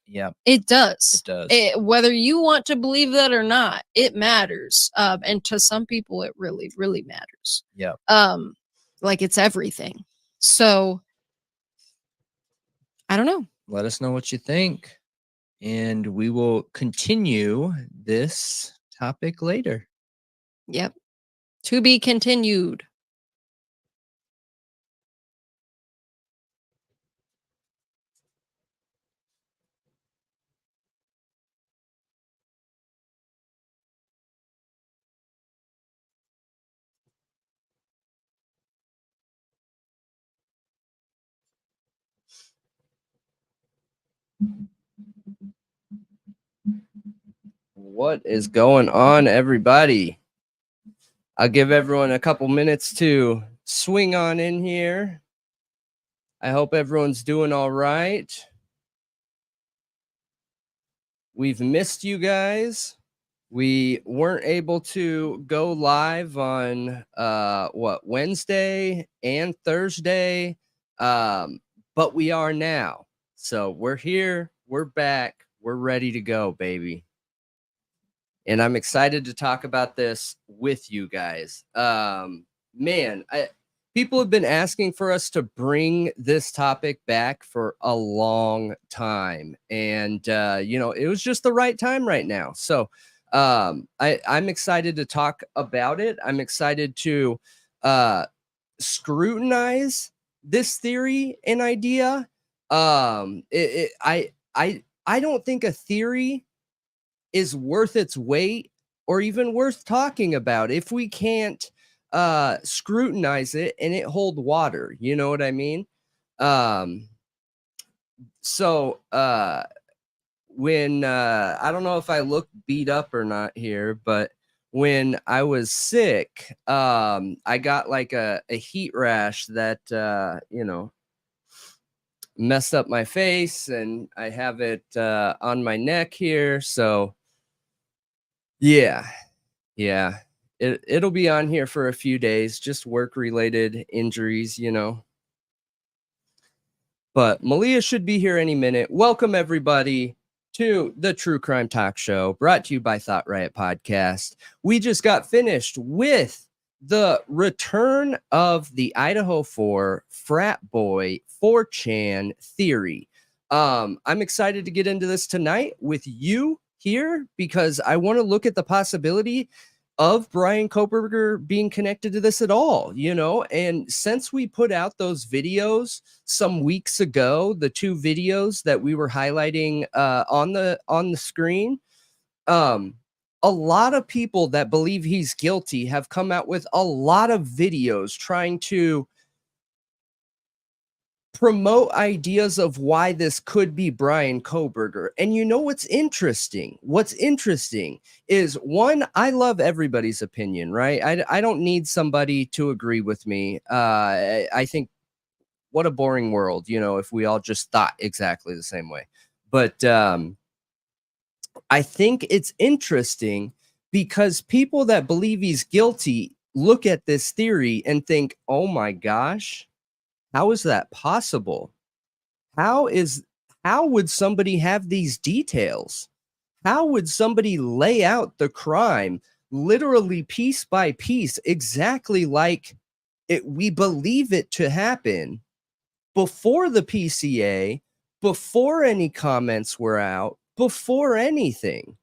Yeah, it does. It does. Whether you want to believe that or not, it matters. And to some people, it really, really matters. Yeah. Like it's everything. So I don't know. Let us know what you think, and we will continue this topic later. Yep. To be continued. What is going on, everybody? I'll give everyone a couple minutes to swing on in here. I hope everyone's doing all right. We've missed you guys. We weren't able to go live on Wednesday and Thursday, but we are now. So we're here, we're back, we're ready to go, baby. And I'm excited to talk about this with you guys. Man, people have been asking for us to bring this topic back for a long time. And, it was just the right time right now. So I'm excited to talk about it. I'm excited to scrutinize this theory and idea. I don't think a theory is worth its weight or even worth talking about if we can't scrutinize it and it hold water. You know what I mean? When I don't know if I look beat up or not here, but when I was sick, I got like a heat rash that messed up my face, and I have it on my neck here. So yeah, it'll be on here for a few days, just work-related injuries, But Malia should be here any minute. Welcome, everybody, to the True Crime Talk Show, brought to you by Thought Riot Podcast. We just got finished with the return of the Idaho 4 frat boy 4chan theory. I'm excited to get into this tonight with you here because I want to look at the possibility of Bryan Kohberger being connected to this at all, and since we put out those videos some weeks ago, the two videos that we were highlighting on the screen, a lot of people that believe he's guilty have come out with a lot of videos trying to promote ideas of why this could be Bryan Kohberger. And what's interesting? What's interesting is, one, I love everybody's opinion, right? I don't need somebody to agree with me. I think what a boring world, if we all just thought exactly the same way. But I think it's interesting because people that believe he's guilty look at this theory and think, oh my gosh, how is that possible? How would somebody have these details? How would somebody lay out the crime literally piece by piece, exactly like we believe it to happen before the PCA, before any comments were out, before anything?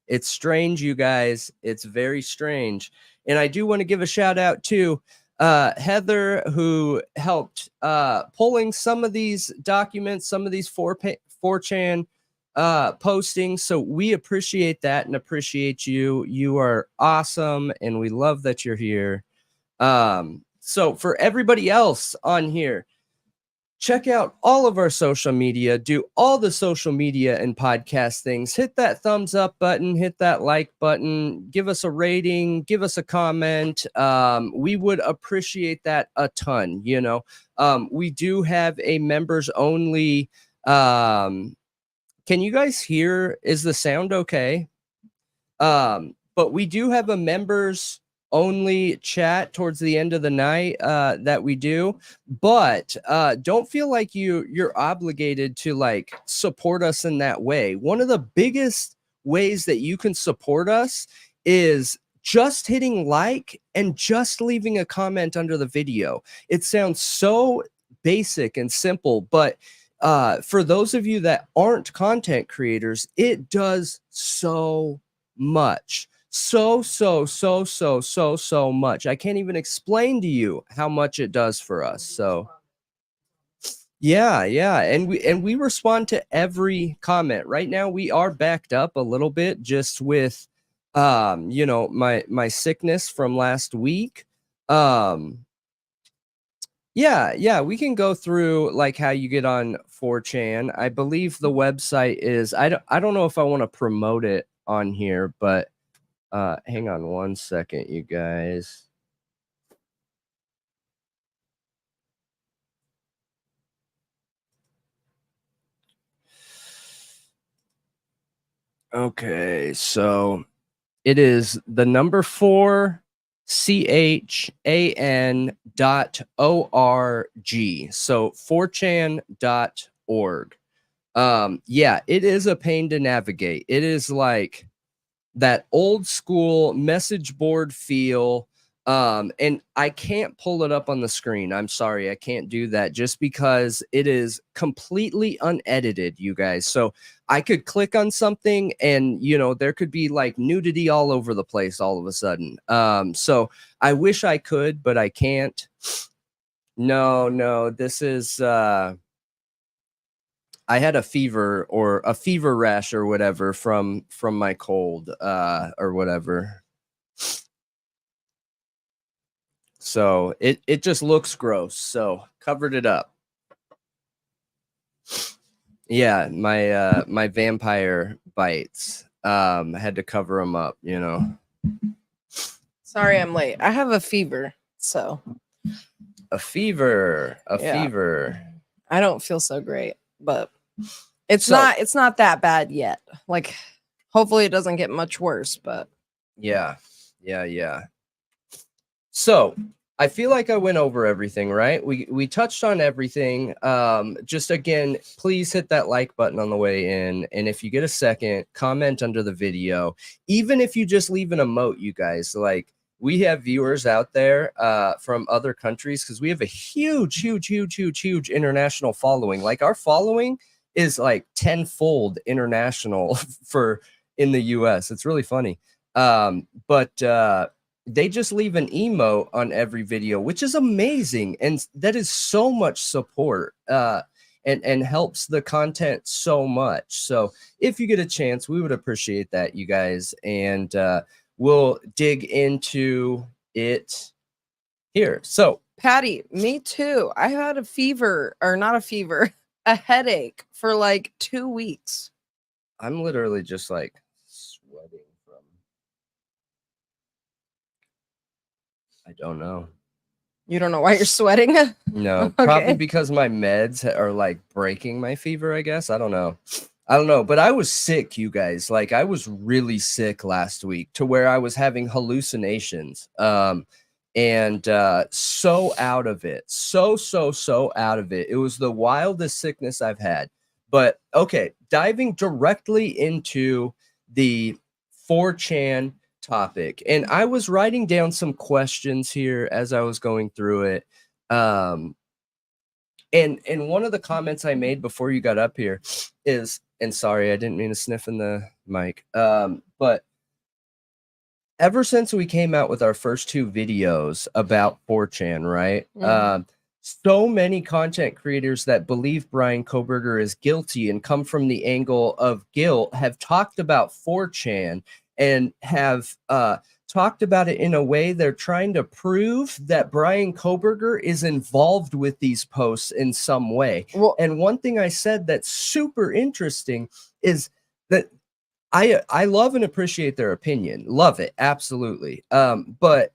It's strange, you guys. It's very strange. And I do want to give a shout out to Heather, who helped pulling some of these documents, some of these 4chan postings. So we appreciate that and appreciate you. You are awesome, and we love that you're here. So for everybody else on here, check out all of our social media, do all the social media and podcast things. Hit that thumbs up button, hit that like button, give us a rating, give us a comment. We would appreciate that a ton. We do have a members only. Can you guys hear? Is the sound okay? But we do have a members only chat towards the end of the night that we do, but don't feel like you're obligated to like support us in that way. One of the biggest ways that you can support us is just hitting like and just leaving a comment under the video. It sounds so basic and simple, but for those of you that aren't content creators, it does so much. So much. I can't even explain to you how much it does for us. So yeah, and we respond to every comment. Right now we are backed up a little bit just with you know, my sickness from last week. Yeah, we can go through like how you get on 4chan. I believe the website is I don't know if I want to promote it on here, but hang on one second, you guys. Okay, so it is the number 4 CHAN.org. So 4chan.org. Yeah, it is a pain to navigate. It is like that old school message board feel. And I can't pull it up on the screen. I'm sorry, I can't do that just because it is completely unedited, you guys. So I could click on something and, you know, there could be like nudity all over the place all of a sudden. So I wish I could, but I can't. No, this is, I had a fever or a fever rash or whatever from my cold, or whatever. So it just looks gross. So covered it up. Yeah, my vampire bites. Had to cover them up, you know. Sorry, I'm late. I have a fever, so A fever. I don't feel so great, but it's not that bad yet. Like, hopefully it doesn't get much worse, but Yeah. So I feel like I went over everything, right? We touched on everything. Just again, please hit that like button on the way in. And if you get a second, comment under the video. Even if you just leave an emote, you guys, like we have viewers out there from other countries because we have a huge international following. Like our following is like tenfold international for in the US. It's really funny. But they just leave an emote on every video, which is amazing. And that is so much support and helps the content so much. So if you get a chance, we would appreciate that, you guys. And we'll dig into it here. So Patty, me too. I had a fever, or not a fever, a headache for like 2 weeks. I'm literally just like sweating from, I don't know. You don't know why you're sweating? No, Okay. probably because my meds are like breaking my fever, I guess. I don't know. But I was sick, you guys. Like I was really sick last week to where I was having hallucinations. And so out of it. So out of it. It was the wildest sickness I've had. But okay, diving directly into the 4chan topic. And I was writing down some questions here as I was going through it. And one of the comments I made before you got up here is, and sorry, I didn't mean to sniff in the mic. But ever since we came out with our first 2 videos about 4chan, right? So many content creators that believe Bryan Kohberger is guilty and come from the angle of guilt have talked about 4chan and have talked about it in a way they're trying to prove that Bryan Kohberger is involved with these posts in some way. Well, and one thing I said that's super interesting is that I love and appreciate their opinion. Love it. Absolutely. But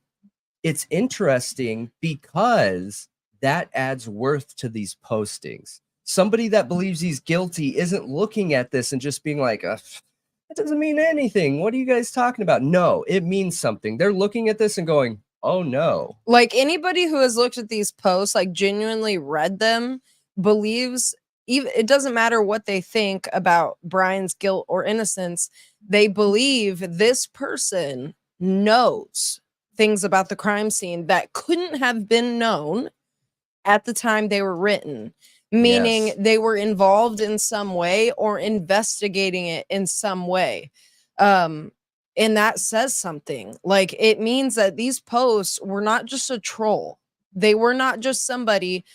it's interesting because that adds worth to these postings. Somebody that believes he's guilty isn't looking at this and just being like, That doesn't mean anything. What are you guys talking about? No, it means something. They're looking at this and going, oh no. Like anybody who has looked at these posts, like genuinely read them, believes even it doesn't matter what they think about Bryan's guilt or innocence, they believe this person knows things about the crime scene that couldn't have been known at the time they were written, meaning Yes. they were involved in some way or investigating it in some way. And that says something. Like it means that these posts were not just a troll. They were not just somebody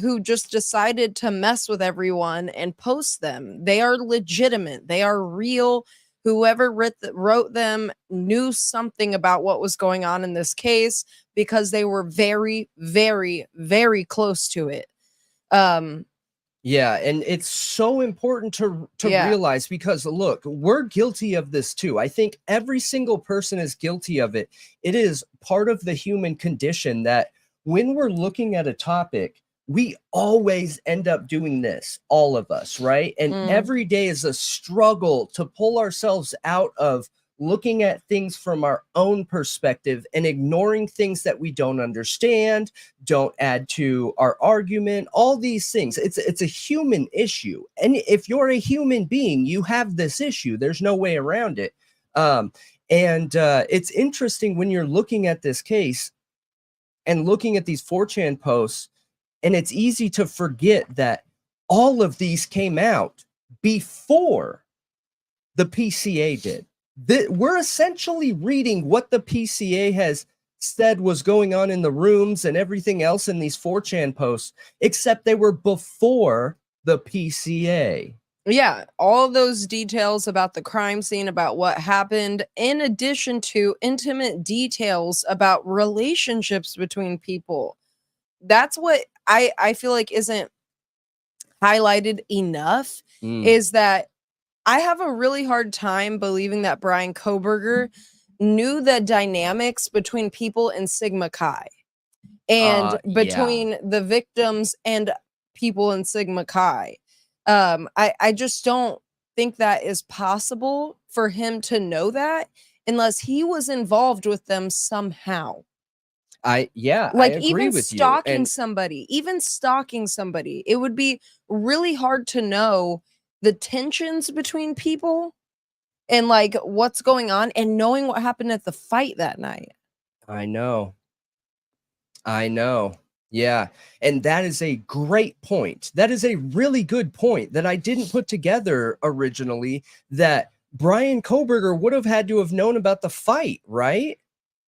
who just decided to mess with everyone and post them. They are legitimate. They are real. Whoever wrote them knew something about what was going on in this case because they were very, very, very close to it. Yeah, and it's so important to Yeah. realize because look, we're guilty of this too. I think every single person is guilty of it. It is part of the human condition that when we're looking at a topic, we always end up doing this, all of us, right? And every day is a struggle to pull ourselves out of looking at things from our own perspective and ignoring things that we don't understand, don't add to our argument, all these things. It's a human issue. And if you're a human being, you have this issue. There's no way around it. It's interesting when you're looking at this case and looking at these 4chan posts, and it's easy to forget that all of these came out before the PCA did. We're essentially reading what the PCA has said was going on in the rooms and everything else in these 4chan posts, except they were before the PCA. Yeah, all those details about the crime scene, about what happened, in addition to intimate details about relationships between people. That's what I feel like isn't highlighted enough, is that I have a really hard time believing that Bryan Kohberger knew the dynamics between people in Sigma Chi and between the victims and people in Sigma Chi. I just don't think that is possible for him to know that unless he was involved with them somehow. I Like agree even with you. stalking And somebody, it would be really hard to know the tensions between people and like what's going on and knowing what happened at the fight that night. I know. Yeah. And that is a great point. That is a really good point that I didn't put together originally, that Bryan Kohberger would have had to have known about the fight, right?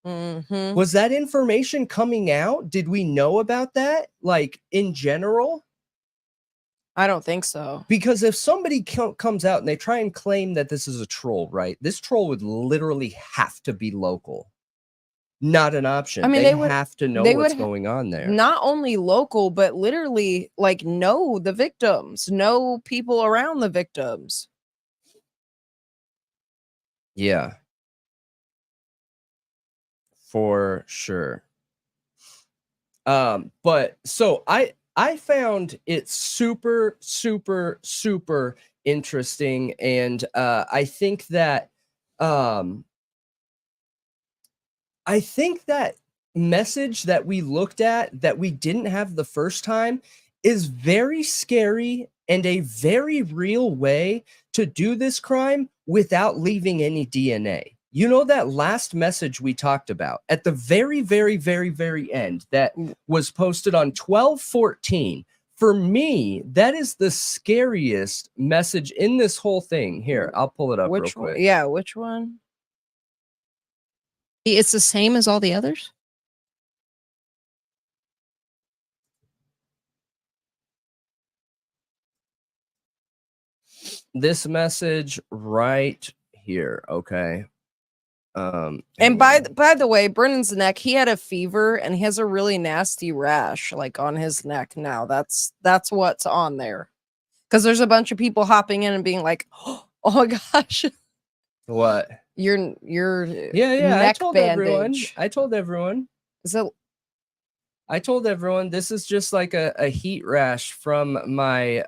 Was that information coming out? Did we know about that? Like in general? I don't think so. Because if somebody comes out and they try and claim that this is a troll, right? This troll would literally have to be local. Not an option. I mean, they would have to know what's going on there. Not only local, but literally like know the victims, know people around the victims. Yeah. For sure. But so I found it super, super, super interesting. And I think that message that we looked at that we didn't have the first time is very scary and a very real way to do this crime without leaving any DNA. You know, that last message we talked about at the very, very, very, very end that was posted on 12/14. For me, that is the scariest message in this whole thing. Here, I'll pull it up real quick. Yeah, which one? It's the same as all the others? This message right here, okay? And by the way, Brennan's neck, he had a fever and he has a really nasty rash like on his neck now. That's what's on there. Because there's a bunch of people hopping in and being like, oh my gosh. What? Your neck I told bandage. I told everyone. Is it? I told everyone this is just like a heat rash from my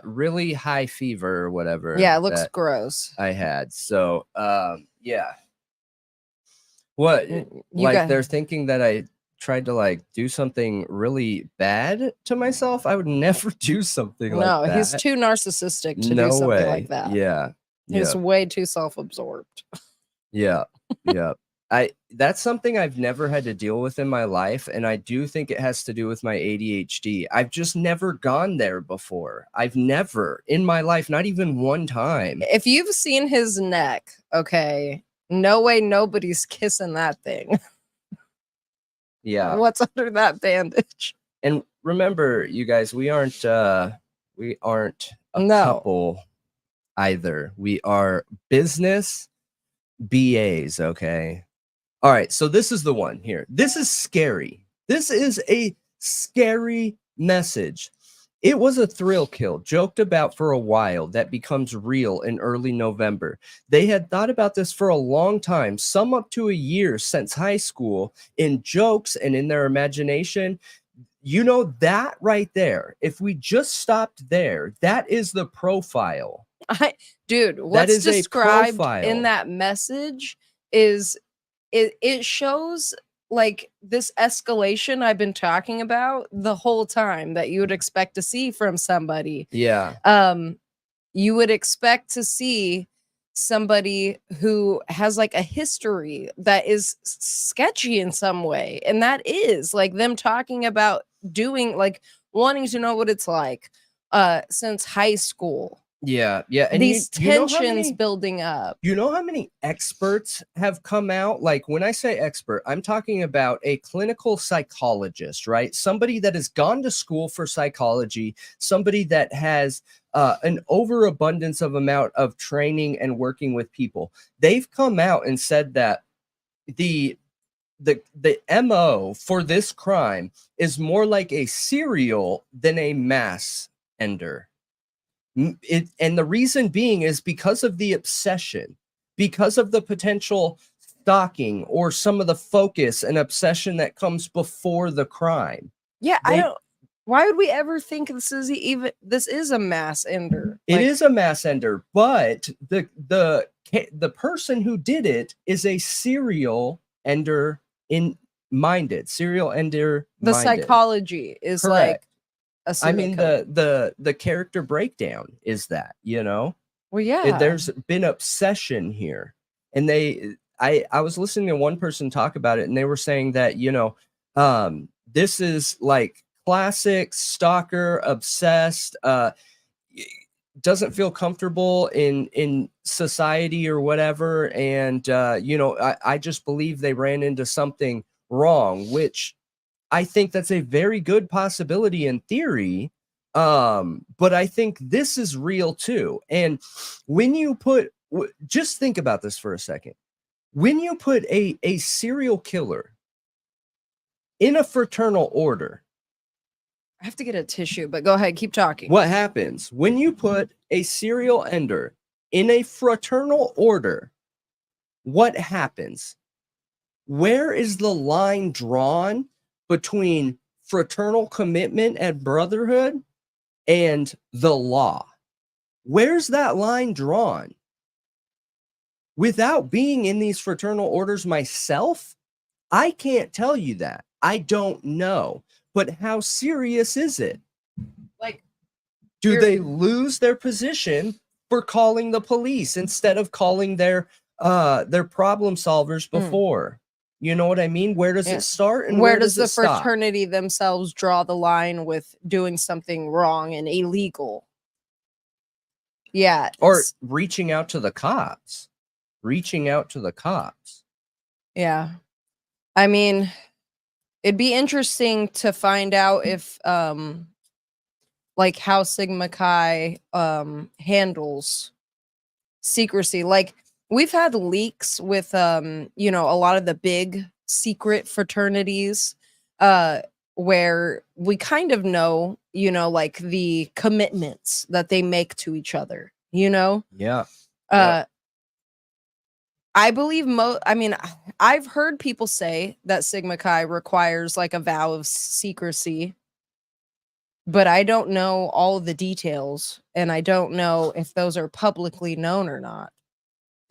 really high fever or whatever. Yeah, it looks that gross. I had. So yeah. What You like got they're thinking that I tried to like do something really bad to myself? I would never do something like no, that. he's too narcissistic to do No something way. like that. Yeah. He's Yeah. way too self-absorbed. Yeah. Yeah. That's something I've never had to deal with in my life, and I do think it has to do with my ADHD. I've just never gone there before. I've never in my life, not even one time. If you've seen his neck, okay, no way nobody's kissing that thing. Yeah. What's under that bandage? And remember, you guys, we aren't a No. couple either. We are business BAs, okay? All right, so this is the one here. This is scary. This is a scary message. It was a thrill kill joked about for a while that becomes real in early November. They had thought about this for a long time, some up to a year since high school, in jokes and in their imagination. You know, that right there, if we just stopped there, that is the profile. Dude, what's is a described profile. in that message is it shows like this escalation I've been talking about the whole time that you would expect to see from somebody. Yeah. You would expect to see somebody who has like a history that is sketchy in some way, and that is like them talking about doing like wanting to know what it's like since high school. Yeah. Yeah. And These you know how tensions many- building up. You know how many experts have come out? Like when I say expert, I'm talking about a clinical psychologist, right? Somebody that has gone to school for psychology, somebody that has an overabundance of amount of training and working with people. They've come out and said that the MO for this crime is more like a serial than a mass ender. And the reason being is because of the obsession, because of the potential stalking or some of the focus and obsession that comes before the crime. Yeah, I don't. Why would we ever think this is a mass ender? It is a mass ender, but the person who did it is a serial ender serial ender. The psychology is Correct. like a I mean, serial the character breakdown is that, you know? well, yeah. There's been obsession here. And I was listening to one person talk about it, and they were saying that, you know, this is like classic stalker, obsessed, doesn't feel comfortable in society or whatever. And, you know, I just believe they ran into something wrong, which I think that's a very good possibility in theory. But I think this is real too. And when you just think about this for a second. When you put a serial killer in a fraternal order, I have to get a tissue, but go ahead, keep talking. what happens when you put a serial ender in a fraternal order? What happens? Where is the line drawn between fraternal commitment and brotherhood and the law? Where's that line drawn? Without being in these fraternal orders myself, I can't tell you that. I don't know. But how serious is it? Like, do they lose their position for calling the police instead of calling their problem solvers before? You know what I mean? Where does it start and where does it the stop? fraternity themselves draw the line with doing something wrong and illegal? Yeah. Or reaching out to the cops. Yeah. I mean, it'd be interesting to find out if like how Sigma Chi handles secrecy. Like we've had leaks with you know, a lot of the big secret fraternities where we kind of know, you know, like the commitments that they make to each other, you know? Yeah. I believe I've heard people say that Sigma Chi requires like a vow of secrecy, but I don't know all of the details, and I don't know if those are publicly known or not.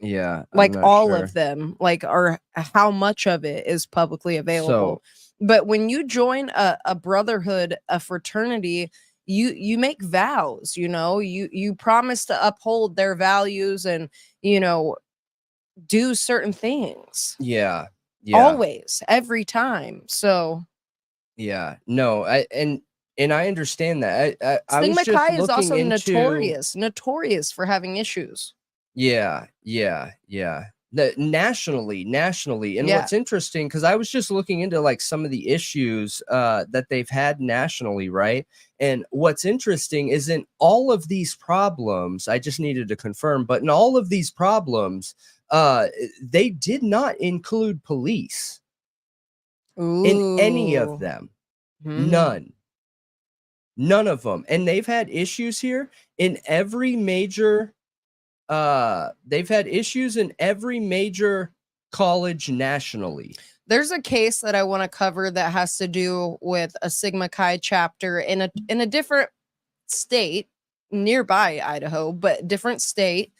Yeah, I'm Like not all sure. of them, like, or how much of it is publicly available. So But when you join a brotherhood, a fraternity, you make vows, you promise to uphold their values and, you know, do certain things. yeah, yeah, Always, every time. So yeah. No, and I understand that. I was Sigma just Chi is looking also into. notorious for having issues. Yeah, yeah, yeah. Nationally, and Yeah. what's interesting, because I was just looking into like some of the issues that they've had nationally, right? And what's interesting is in all of these problems, I just needed to confirm, but in all of these problems, they did not include police in any of Ooh. them. Hmm. None of them. And they've had issues here in every major they've had issues in every major college nationally. There's a case that I want to cover that has to do with a Sigma Chi chapter in a different state nearby Idaho, but different state,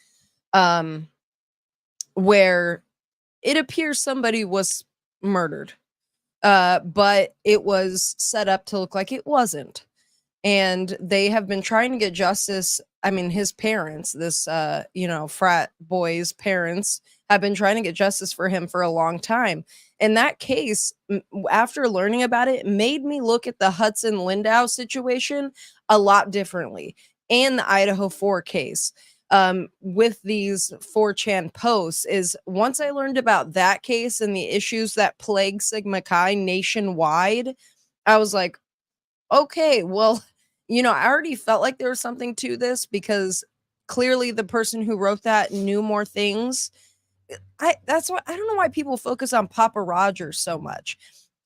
um, where it appears somebody was murdered, but it was set up to look like it wasn't. And they have been trying to get justice. I mean, his parents, this frat boy's parents, have been trying to get justice for him for a long time. In that case, after learning about it, made me look at the Hudson Lindau situation a lot differently, and the Idaho 4 case. With these 4chan posts, is once I learned about that case and the issues that plague Sigma Chi nationwide, I was like, okay, well, I already felt like there was something to this because clearly the person who wrote that knew more things. That's why I don't know why people focus on Papa Rogers so much.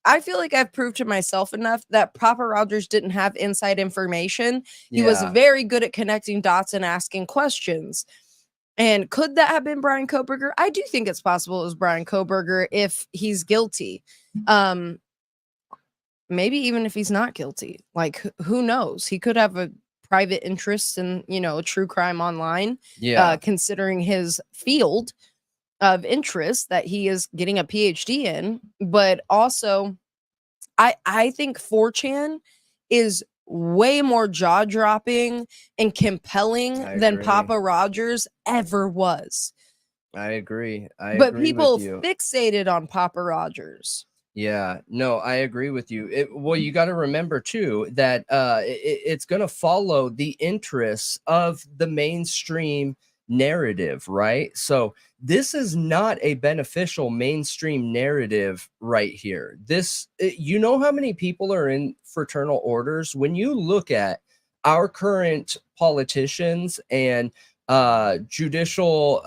I feel like I've proved to myself enough that Papa Rogers didn't have inside information. He was Yeah. very good at connecting dots and asking questions. And could that have been Bryan Kohberger? I do think it's possible it was Bryan Kohberger if he's guilty. Maybe even if he's not guilty, like who knows? He could have a private interest in, true crime online, Yeah. considering his field of interest that he is getting a PhD in. But also, I think 4chan is way more jaw-dropping and compelling I than agree. Papa Rogers ever was. I agree. I But agree people with you. fixated on Papa Rogers. Yeah, no, I agree with you. Well, you got to remember too that it's going to follow the interests of the mainstream narrative, right? So this is not a beneficial mainstream narrative right here. You know how many people are in fraternal orders? When you look at our current politicians and judicial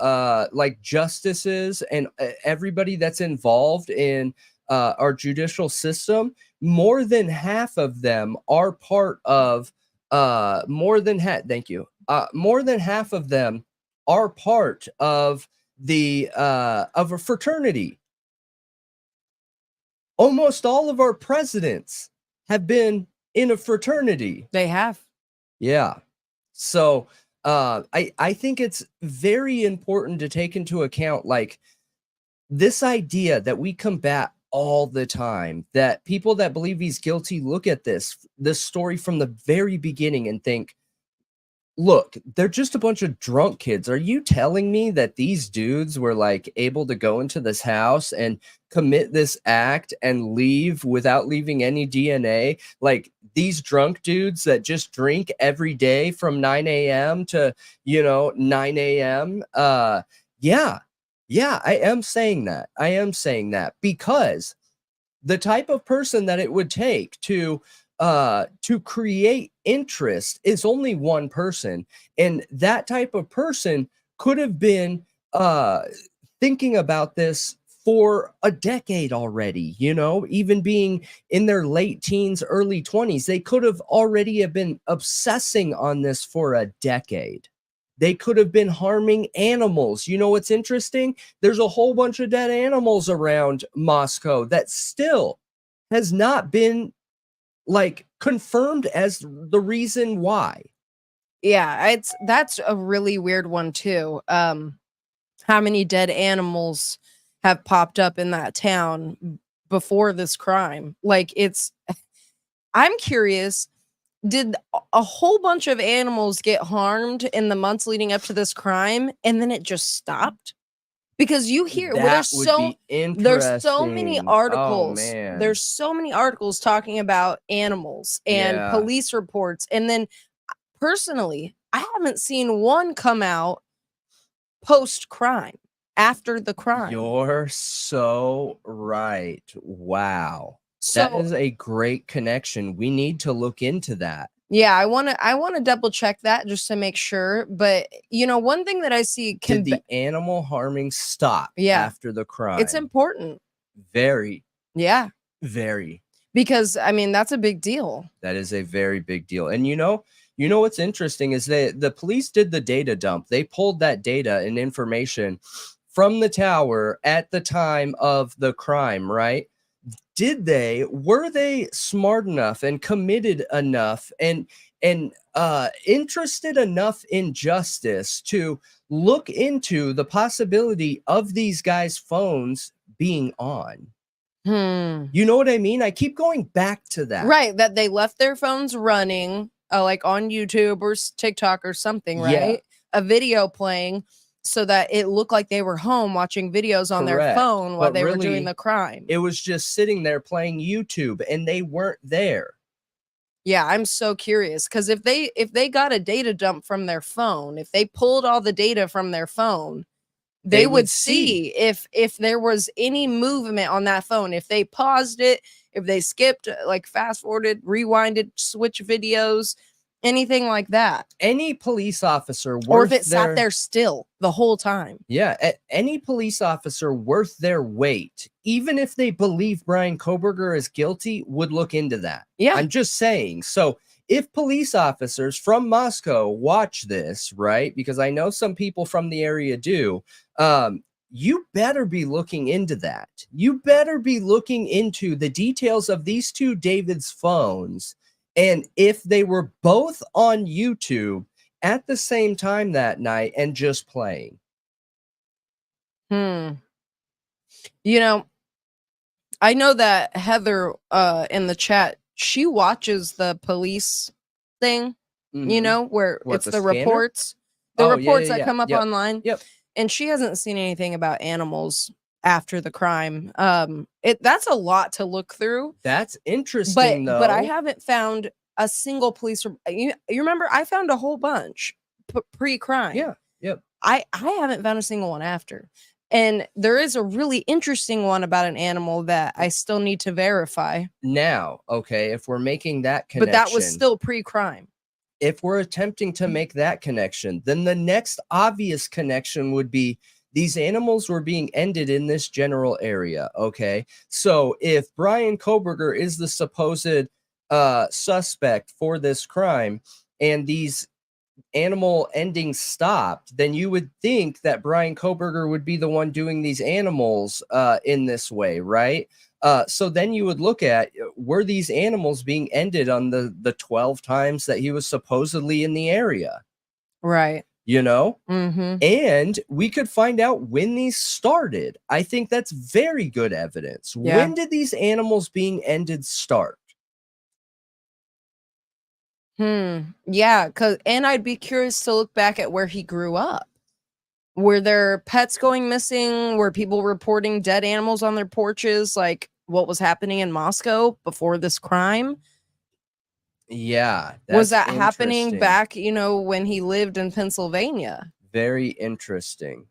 like justices and everybody that's involved in our judicial system, more than half of them are part of thank you. More than half of them are part of of a fraternity. Almost all of our presidents have been in a fraternity. They have. Yeah. So I think it's very important to take into account like this idea that we combat all the time, that people that believe he's guilty look at this story from the very beginning and think, look, they're just a bunch of drunk kids. Are you telling me that these dudes were like able to go into this house and commit this act and leave without leaving any DNA? Like these drunk dudes that just drink every day from 9 a.m. to 9 a.m. Yeah, I am saying that. I am saying that because the type of person that it would take to create interest is only one person, and that type of person could have been thinking about this for a decade already, even being in their late teens, early 20s, they could have already have been obsessing on this for a decade. They could have been harming animals. You know what's interesting? There's a whole bunch of dead animals around Moscow that still has not been like confirmed as the reason why. Yeah, that's a really weird one too. How many dead animals have popped up in that town before this crime? Like I'm curious, did a whole bunch of animals get harmed in the months leading up to this crime and then it just stopped? Because you hear well, That would be there's so many interesting. Oh articles. man. There's so many articles talking about animals and Yeah. police reports. And then personally, I haven't seen one come out post crime, after the crime. You're so right. Wow. That So is a great connection. We need to look into that. yeah, I wanna double check that just to make sure. But you know, one thing that I see Did the animal harming stop Yeah. after the crime? it's important. Very, Yeah. very. Because I mean, that's a big deal. That is a very big deal. And you know what's interesting is that the police did the data dump. They pulled that data and information from the tower at the time of the crime, right? Were they smart enough and committed enough and interested enough in justice to look into the possibility of these guys' phones being on? You know what I mean? I keep going back to that. Right, that they left their phones running, like on YouTube or TikTok or something, Yeah. right? A video playing so that it looked like they were home watching videos on their Correct. phone while But they were really, doing the crime. It was just sitting there playing YouTube and they weren't there. Yeah, I'm so curious because if they got a data dump from their phone, if they pulled all the data from their phone, they would see if there was any movement on that phone, if they paused it, if they skipped, like fast forwarded, rewinded, switch videos, anything like that. Any police officer Or if worth it sat there still the whole time. Yeah, any police officer worth their weight, even if they believe Bryan Kohberger is guilty, would look into that. Yeah. I'm just saying. So if police officers from Moscow watch this, right? Because I know some people from the area do, you better be looking into that. You better be looking into the details of these two David's phones. And if they were both on YouTube at the same time that night and just playing. You know, I know that Heather in the chat, she watches the police thing, you know, where What, it's the the scanner? reports, Oh, reports yeah, that come up yep, online. Yep. And she hasn't seen anything about animals after the crime. That's a lot to look through. That's interesting, though. But I haven't found a single police. You remember I found a whole bunch pre-crime. Yeah. Yep. I haven't found a single one after. And there is a really interesting one about an animal that I still need to verify. Now, okay, if we're making that connection, But that was still pre-crime. If we're attempting to make that connection, then the next obvious connection would be these animals were being ended in this general area. Okay. So if Bryan Kohberger is the supposed suspect for this crime and these animal endings stopped, then you would think that Bryan Kohberger would be the one doing these animals in this way, right? So then you would look at, were these animals being ended on the 12 times that he was supposedly in the area? Right. You know? Mm-hmm. And we could find out when these started. I think that's very good evidence. Yeah. When did these animals being ended start? Yeah, and I'd be curious to look back at where he grew up. Were there pets going missing? Were people reporting dead animals on their porches? Like what was happening in Moscow before this crime? Yeah. Was that that's happening interesting. back, when he lived in Pennsylvania? Very interesting.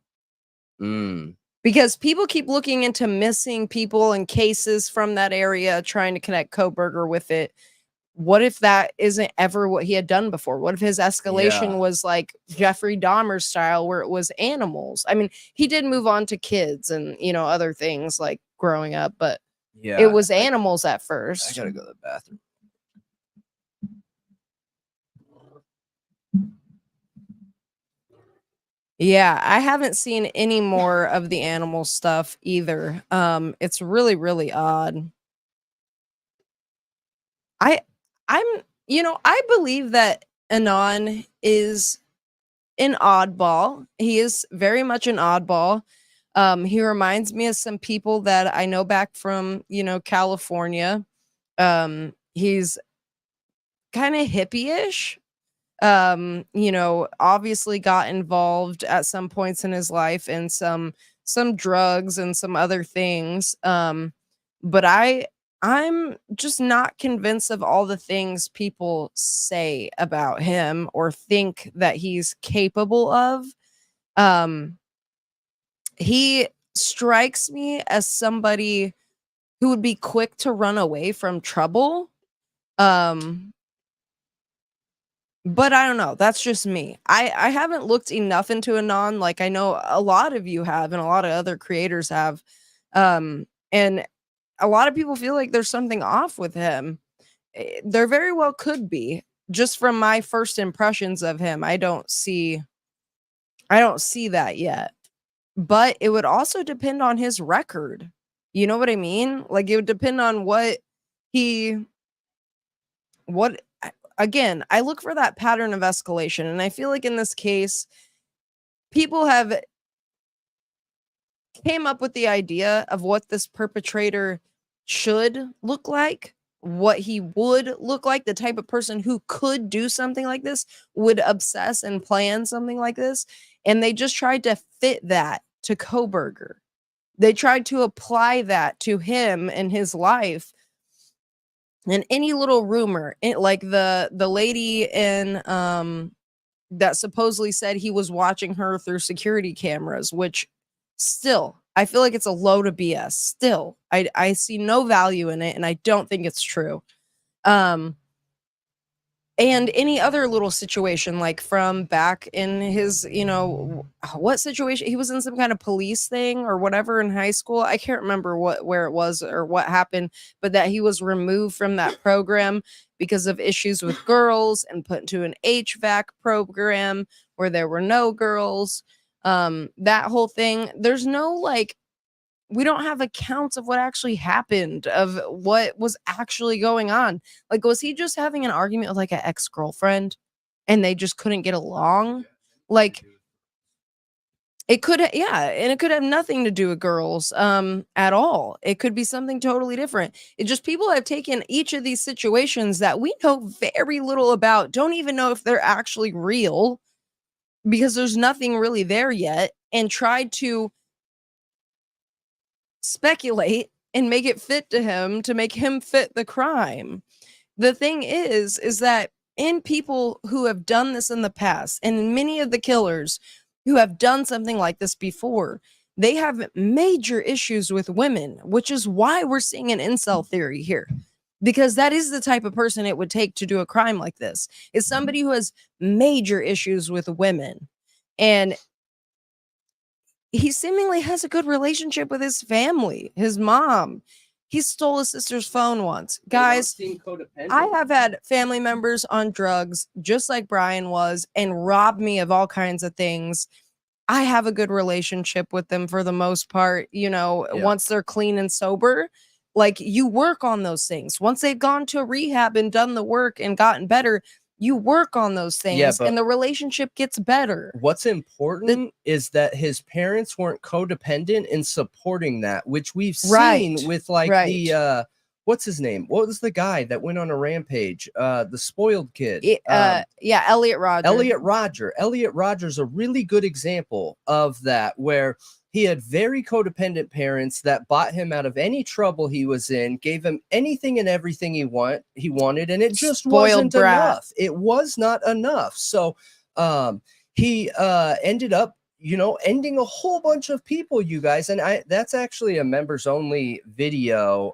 Because people keep looking into missing people and cases from that area, trying to connect Kohberger with it. What if that isn't ever what he had done before? What if his escalation was like Jeffrey Dahmer style, where it was animals? I mean, he did move on to kids and, other things like growing up, but it was animals at first. I gotta go to the bathroom. Yeah, I haven't seen any more of the animal stuff either. It's really, really odd. I I'm I believe that Anon is an oddball. He is very much an oddball. He reminds me of some people that I know back from, California. He's kind of hippie-ish. Obviously got involved at some points in his life in some drugs and some other things. But I'm just not convinced of all the things people say about him or think that he's capable of. Um, he strikes me as somebody who would be quick to run away from trouble. Um, But I don't know, that's just me. I haven't looked enough into Anon, like I know a lot of you have and a lot of other creators have. And a lot of people feel like there's something off with him. There very well could be. Just from my first impressions of him, I don't see that yet. But it would also depend on his record. You know what I mean? Like it would depend on he what again, I look for that pattern of escalation. And I feel like in this case, people have came up with the idea of what this perpetrator should look like, what he would look like, the type of person who could do something like this, would obsess and plan something like this. And they just tried to fit that to Kohberger. They tried to apply that to him and his life. And any little rumor, like the lady in that supposedly said he was watching her through security cameras, which still I feel like it's a load of BS. Still, I see no value in it, and I don't think it's true. And any other little situation, like from back in his, what situation? He was in some kind of police thing or whatever in high school. I can't remember where it was or what happened, but that he was removed from that program because of issues with girls and put into an HVAC program where there were no girls. That whole thing. There's no we don't have accounts of what actually happened, of what was actually going on. Like, was he just having an argument with like an ex-girlfriend and they just couldn't get along? Like, it could, yeah, and it could have nothing to do with girls at all. It could be something totally different. It just people have taken each of these situations that we know very little about, don't even know if they're actually real because there's nothing really there yet, and tried to speculate and make it fit to him to make him fit the crime. The thing is that in people who have done this in the past, and many of the killers who have done something like this before, they have major issues with women, which is why we're seeing an incel theory here. Because that is the type of person it would take to do a crime like this, is somebody who has major issues with women. And he seemingly has a good relationship with his family, his mom. He stole his sister's phone once. Guys, I have had family members on drugs, just like Bryan was, and robbed me of all kinds of things. I have a good relationship with them for the most part, once they're clean and sober. Like, you work on those things. Once they've gone to rehab and done the work and gotten better, you work on those things and the relationship gets better. What's important is that his parents weren't codependent in supporting that, which we've seen with the what's his name? What was the guy that went on a rampage? The spoiled kid. Elliot Rodger. Elliot Rodger's a really good example of that, where he had very codependent parents that bought him out of any trouble he was in, gave him anything and everything he wanted, and it just wasn't enough. It was not enough. So he ended up, ending a whole bunch of people, you guys. And that's actually a members only video.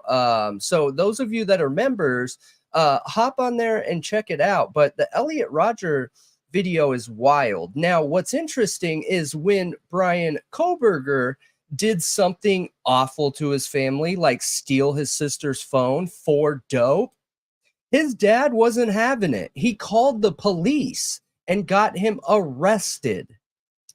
So those of you that are members, hop on there and check it out. But the Elliot Rodger video is wild. Now, what's interesting is when Bryan Kohberger did something awful to his family, like steal his sister's phone for dope, his dad wasn't having it. He called the police and got him arrested.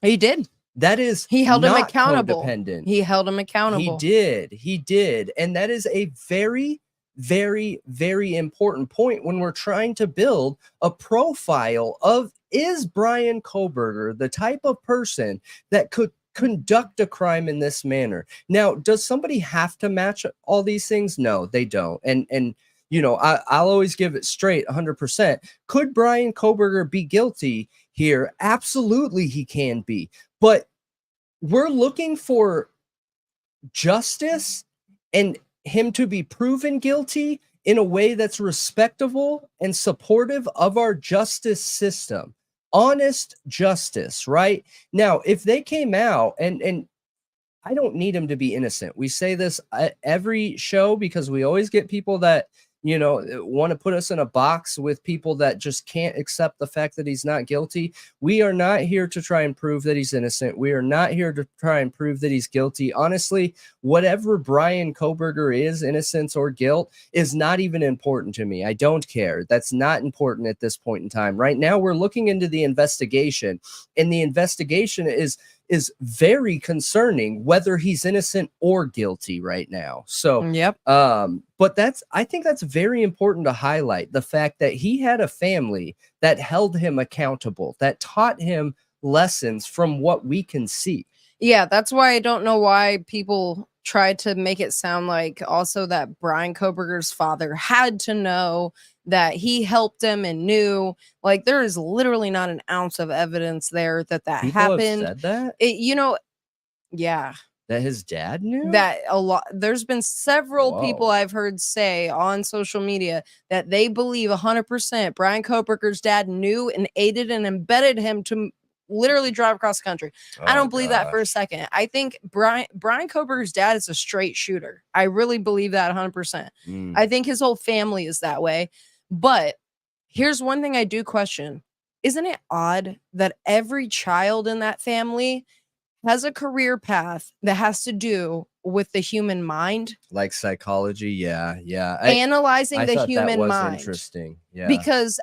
He did. That is He held him not accountable. codependent. He held him accountable. He did. And that is a very, very, very important point when we're trying to build a profile of, is Bryan Kohberger the type of person that could conduct a crime in this manner? Now, does somebody have to match all these things? No, they don't. And you know, I'll always give it straight 100%. Could Bryan Kohberger be guilty here? Absolutely, he can be. But we're looking for justice and him to be proven guilty in a way that's respectable and supportive of our justice system. Honest justice, right? Now, if they came out and I don't need him to be innocent. We say this at every show because we always get people that, you know, want to put us in a box with people that just can't accept the fact that he's not guilty. We are not here to try and prove that he's innocent. We are not here to try and prove that he's guilty. Honestly, whatever Bryan Kohberger is, innocence or guilt, is not even important to me. I don't care. That's not important at this point in time. Right now, we're looking into the investigation, and the investigation is very concerning, whether he's innocent or guilty right now. So, Yep. but I think that's very important to highlight, the fact that he had a family that held him accountable, that taught him lessons from what we can see. Yeah, that's why I don't know why people try to make it sound like also that Bryan Kohberger's father had to know, that he helped him and knew. Like, there is literally not an ounce of evidence there that People happened. have said that? You know, yeah, That his dad knew? that a lot. There's been several people Whoa. I've heard say on social media that they believe 100% Bryan Kohberger's dad knew and aided and embedded him to literally drive across the country. I don't believe that for a second. I think Bryan Kohberger's dad is a straight shooter. I really believe that 100%. I think his whole family is that way. But here's one thing I do question. Isn't it odd that every child in that family has a career path that has to do with the human mind? Like psychology? Yeah. Analyzing I the thought that human was mind. interesting. Yeah. Because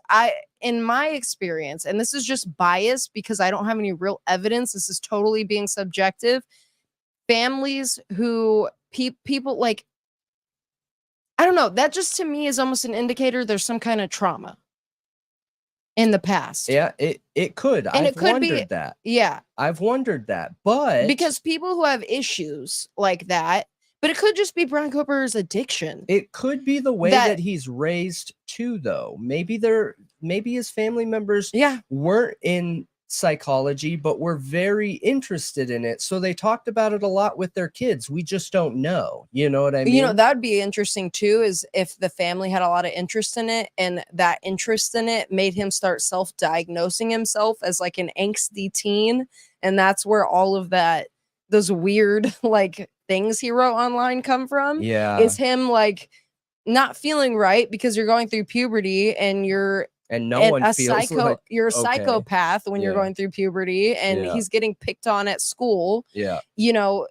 in my experience, and this is just bias because I don't have any real evidence, this is totally being subjective. Families who people like, I don't know, that just to me is almost an indicator there's some kind of trauma in the past. Yeah, it could. And I've wondered that. Yeah. I've wondered that. But Because people who have issues like that, but it could just be Bryan Kohberger's addiction. it could be the way that he's raised too, though. Maybe his family members weren't in psychology, but were very interested in it. So they talked about it a lot with their kids. We just don't know. You know what I mean? You know, that would be interesting too, is if the family had a lot of interest in it, and that interest in it made him start self-diagnosing himself as like an angsty teen. And that's where all of those weird like things he wrote online come from. Yeah. Is him like not feeling right because you're going through puberty and you're one feels like you're a psychopath when you're going through puberty, and he's getting picked on at school. Yeah. You know,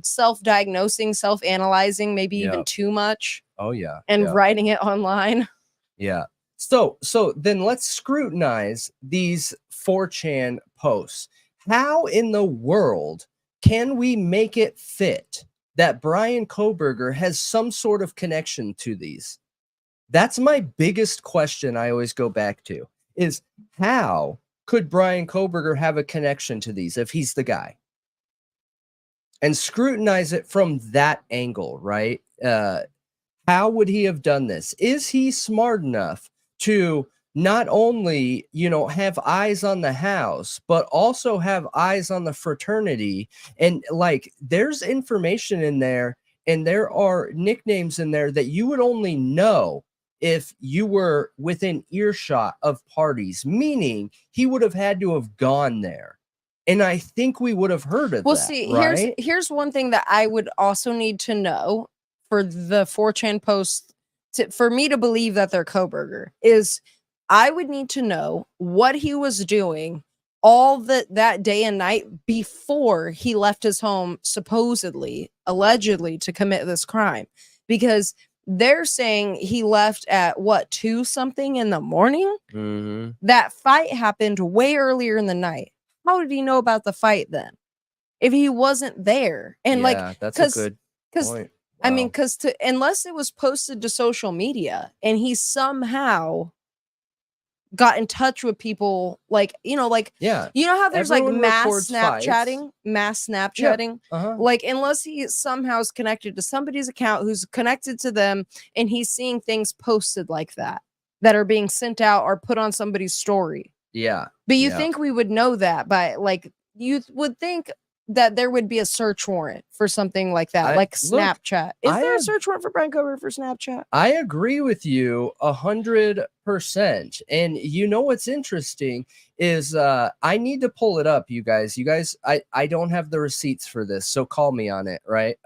self-diagnosing, self-analyzing, maybe even too much. Oh yeah. And writing it online. Yeah. So then let's scrutinize these 4chan posts. How in the world can we make it fit that Bryan Kohberger has some sort of connection to these? That's my biggest question I always go back to, is how could Bryan Kohberger have a connection to these if he's the guy? And scrutinize it from that angle, right? How would he have done this? Is he smart enough to not only, you know, have eyes on the house, but also have eyes on the fraternity? And like, there's information in there, and there are nicknames in there that you would only know if you were within earshot of parties, meaning he would have had to have gone there. And I think we would have heard of that. Well, see, right? here's one thing that I would also need to know for the 4chan posts, for me to believe that they're Kohberger, is I would need to know what he was doing all that day and night before he left his home, supposedly, allegedly, to commit this crime. Because they're saying he left at 2 something in the morning. That fight happened way earlier in the night. how did he know about the fight then? If he wasn't there. And like, yeah, that's a 'cause- good 'cause, point. I mean, Wow. because unless it was posted to social media and he somehow got in touch with people, like, like, yeah, how there's like everyone mass records fights. Snapchatting, Uh-huh. like, unless he somehow is connected to somebody's account who's connected to them and he's seeing things posted like that are being sent out or put on somebody's story. Yeah. But you yeah. think we would know that by, like, you would think that there would be a search warrant for something like that, like look, Snapchat. Is I there a ag- search warrant for Bryan Kohberger for Snapchat? I agree with you 100%. And you know what's interesting is I need to pull it up, you guys. I don't have the receipts for this, so call me on it, right?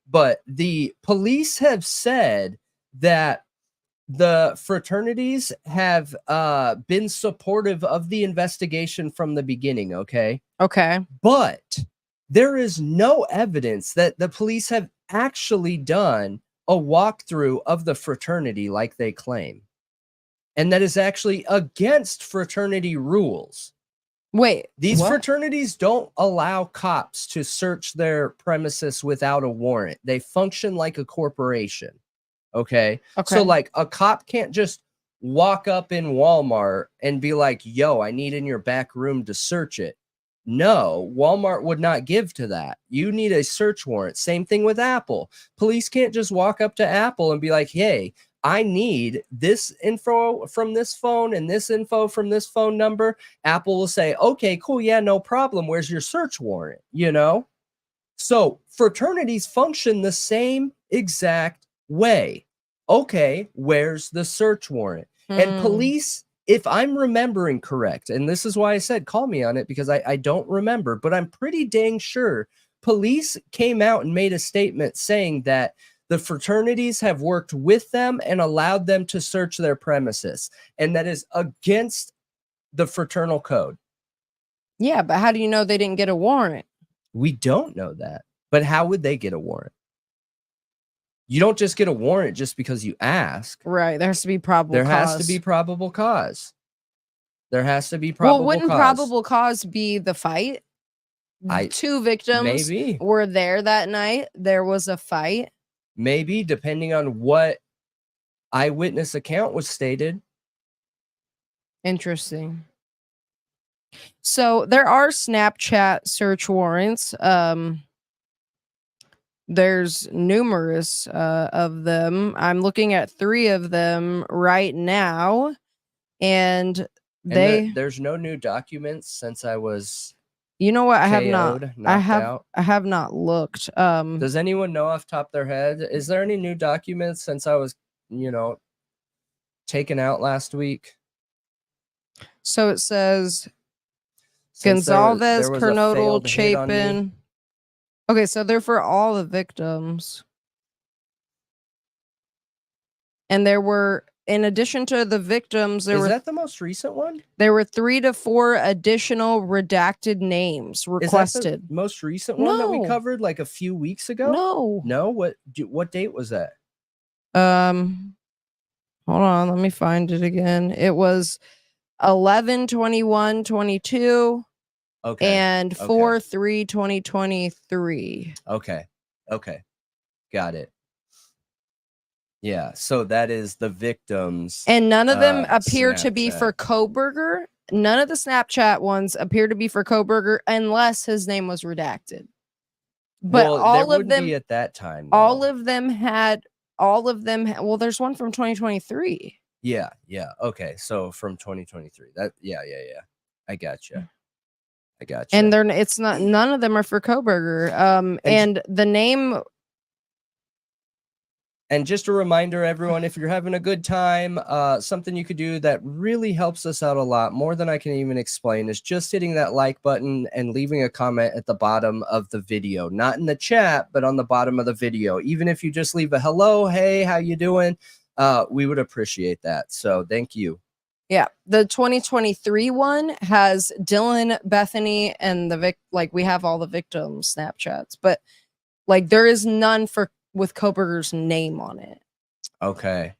But the police have said that the fraternities have been supportive of the investigation from the beginning, okay? Okay. But there is no evidence that the police have actually done a walkthrough of the fraternity like they claim. And that is actually against fraternity rules. Wait. These what? fraternities don't allow cops to search their premises without a warrant. They function like a corporation. Okay. Okay. So like a cop can't just walk up in Walmart and be like, yo, I need in your back room to search it. No, Walmart would not give to that. You need a search warrant. Same thing with Apple. Police can't just walk up to Apple and be like, hey, I need this info from this phone and this info from this phone number. Apple will say, okay, cool. Yeah, no problem. Where's your search warrant? So fraternities function the same exact way. Okay, where's the search warrant? And police, if I'm remembering correct, and this is why I said call me on it, because I don't remember, but I'm pretty dang sure police came out and made a statement saying that the fraternities have worked with them and allowed them to search their premises. And that is against the fraternal code. Yeah, but how do you know they didn't get a warrant? We don't know that. But how would they get a warrant? You don't just get a warrant just because you ask. Right. There has to be probable cause. There has to be probable cause. There has to be probable Well, wouldn't cause. probable cause be the fight? Two victims maybe. were there that night. There was a fight. Maybe, depending on what eyewitness account was stated. Interesting. So there are Snapchat search warrants. There's numerous of them. I'm looking at 3 of them right now, and there's no new documents since I was you know what? I have KO'd, not. out. I have not looked. Does anyone know off top of their head? Is there any new documents since I was, taken out last week? So it says Since Gonzalez, there was a Kernodle, failed hit on me. Chapin. Okay, so they're for all the victims. And there were, in addition to the victims, Is that the most recent one? There were 3 to 4 additional redacted names requested. Is that the most recent one that we No. covered like a few weeks ago? No. What date was that? Hold on, let me find it again. It was 11/21/22 Okay. and 4/3/2023. Okay. Got it. Yeah, so that is the victims. And none of them appear to be Snapchat. for Kohberger. None of the Snapchat ones appear to be for Kohberger unless his name was redacted. But well, all there of them be at that time. all though. of them well, there's one from 2023. Yeah. Okay, so from 2023. Yeah. I gotcha. And it's not, none of them are for Kohberger. And the name. And just a reminder, everyone, if you're having a good time, something you could do that really helps us out a lot, more than I can even explain, is just hitting that like button and leaving a comment at the bottom of the video. Not in the chat, but on the bottom of the video. Even if you just leave a hello, hey, how you doing? We would appreciate that. So thank you. Yeah, the 2023 one has Dylan, Bethany, and we have all the victims' Snapchats, but like there is none with Kohberger's name on it. Okay.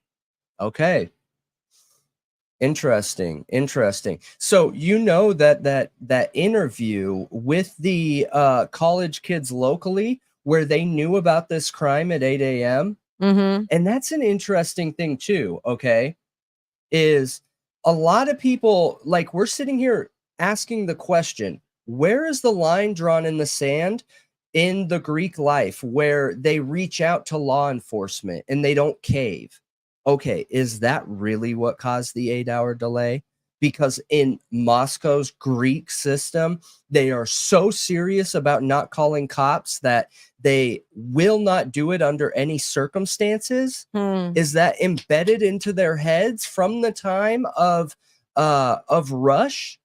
Interesting. So you know that interview with the college kids locally where they knew about this crime at 8 a.m. Mm-hmm. And that's an interesting thing too, okay? Is a lot of people, like, we're sitting here asking the question, where is the line drawn in the sand in the Greek life where they reach out to law enforcement and they don't cave? Okay, is that really what caused the 8-hour delay? Because in Moscow's Greek system, they are so serious about not calling cops that they will not do it under any circumstances. Is that embedded into their heads from the time of Rush?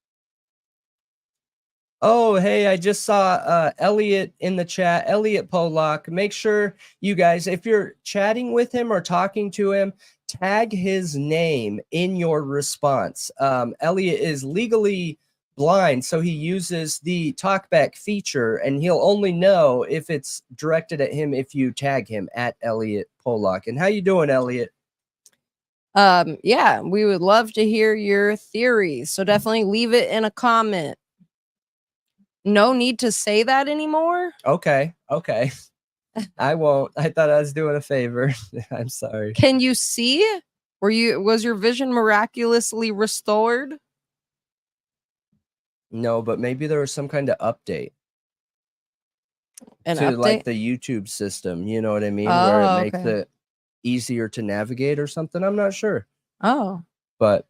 Oh, hey, I just saw Elliot in the chat, Elliot Polak. Make sure you guys, if you're chatting with him or talking to him, tag his name in your response. Elliot is legally blind, so he uses the talkback feature, and he'll only know if it's directed at him if you tag him at Elliot Polak. And how you doing, Elliot? Yeah, we would love to hear your theories, so definitely leave it in a comment. No need to say that anymore. Okay. I won't. I thought I was doing a favor. I'm sorry. Can you see? Was your vision miraculously restored? No, but maybe there was some kind of update An to update? like the YouTube system. You know what I mean? Oh, Where it makes okay. it easier to navigate or something. I'm not sure, Oh, but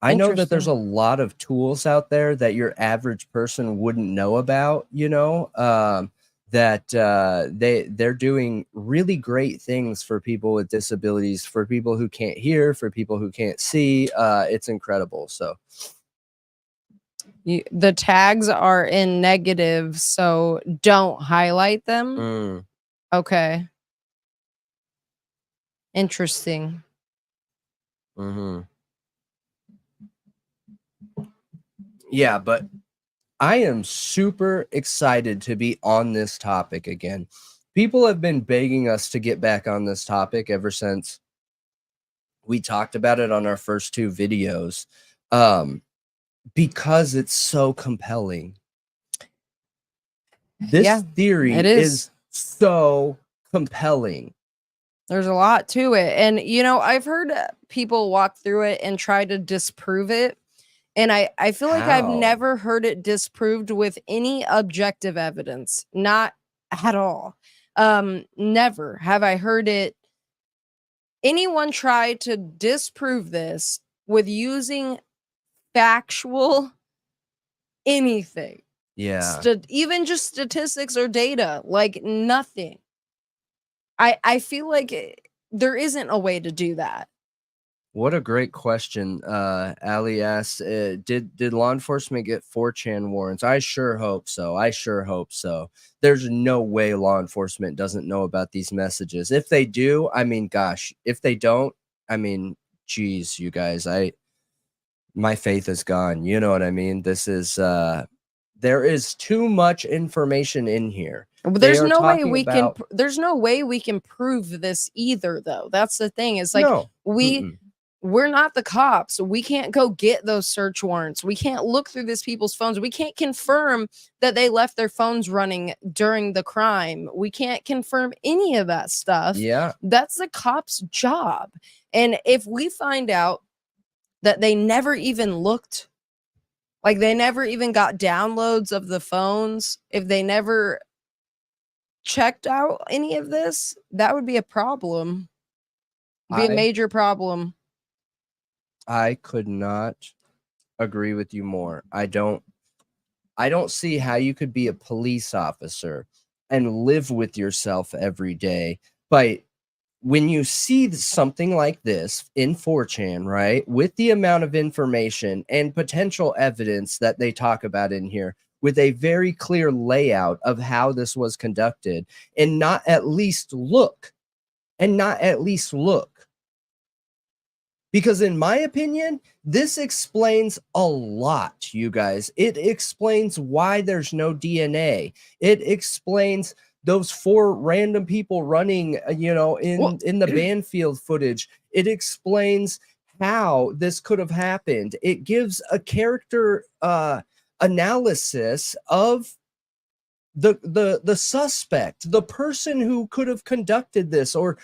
I know that there's a interesting. lot of tools out there that your average person wouldn't know about. That they're doing really great things for people with disabilities, for people who can't hear, for people who can't see. It's incredible. So The tags are in negative, so don't highlight them. Okay. Interesting. Yeah, but I am super excited to be on this topic again. People have been begging us to get back on this topic ever since we talked about it on our first 2 videos, because it's so compelling. This theory it is so compelling. There's a lot to it. And, I've heard people walk through it and try to disprove it. And I feel like I've How? never heard it disproved with any objective evidence. Not at all. Never have I heard anyone try to disprove this with using factual anything. Yeah. Even just statistics or data, like nothing. I feel like there isn't a way to do that. What a great question. Ali asks, did law enforcement get 4chan warrants? I sure hope so. There's no way law enforcement doesn't know about these messages. If they do, I mean, gosh, if they don't, I mean, geez, you guys, my faith is gone. You know what I mean? This is, there is too much information in here. But there's no way we can. There's no way we can prove this either, though. That's the thing. It's like we're not the cops. We can't go get those search warrants. We can't look through these people's phones. We can't confirm that they left their phones running during the crime. We can't confirm any of that stuff. Yeah, that's the cops' job. And if we find out that they never even looked, like they never even got downloads of the phones, if they never checked out any of this, that would be a problem. Be a major problem. I could not agree with you more. I don't see how you could be a police officer and live with yourself every day. But when you see something like this in 4chan, right, with the amount of information and potential evidence that they talk about in here, with a very clear layout of how this was conducted, and not at least look. Because in my opinion, this explains a lot, you guys. It explains why there's no DNA. It explains those 4 random people running, in the Banfield footage. It explains how this could have happened. It gives a character analysis of the suspect, the person who could have conducted this, or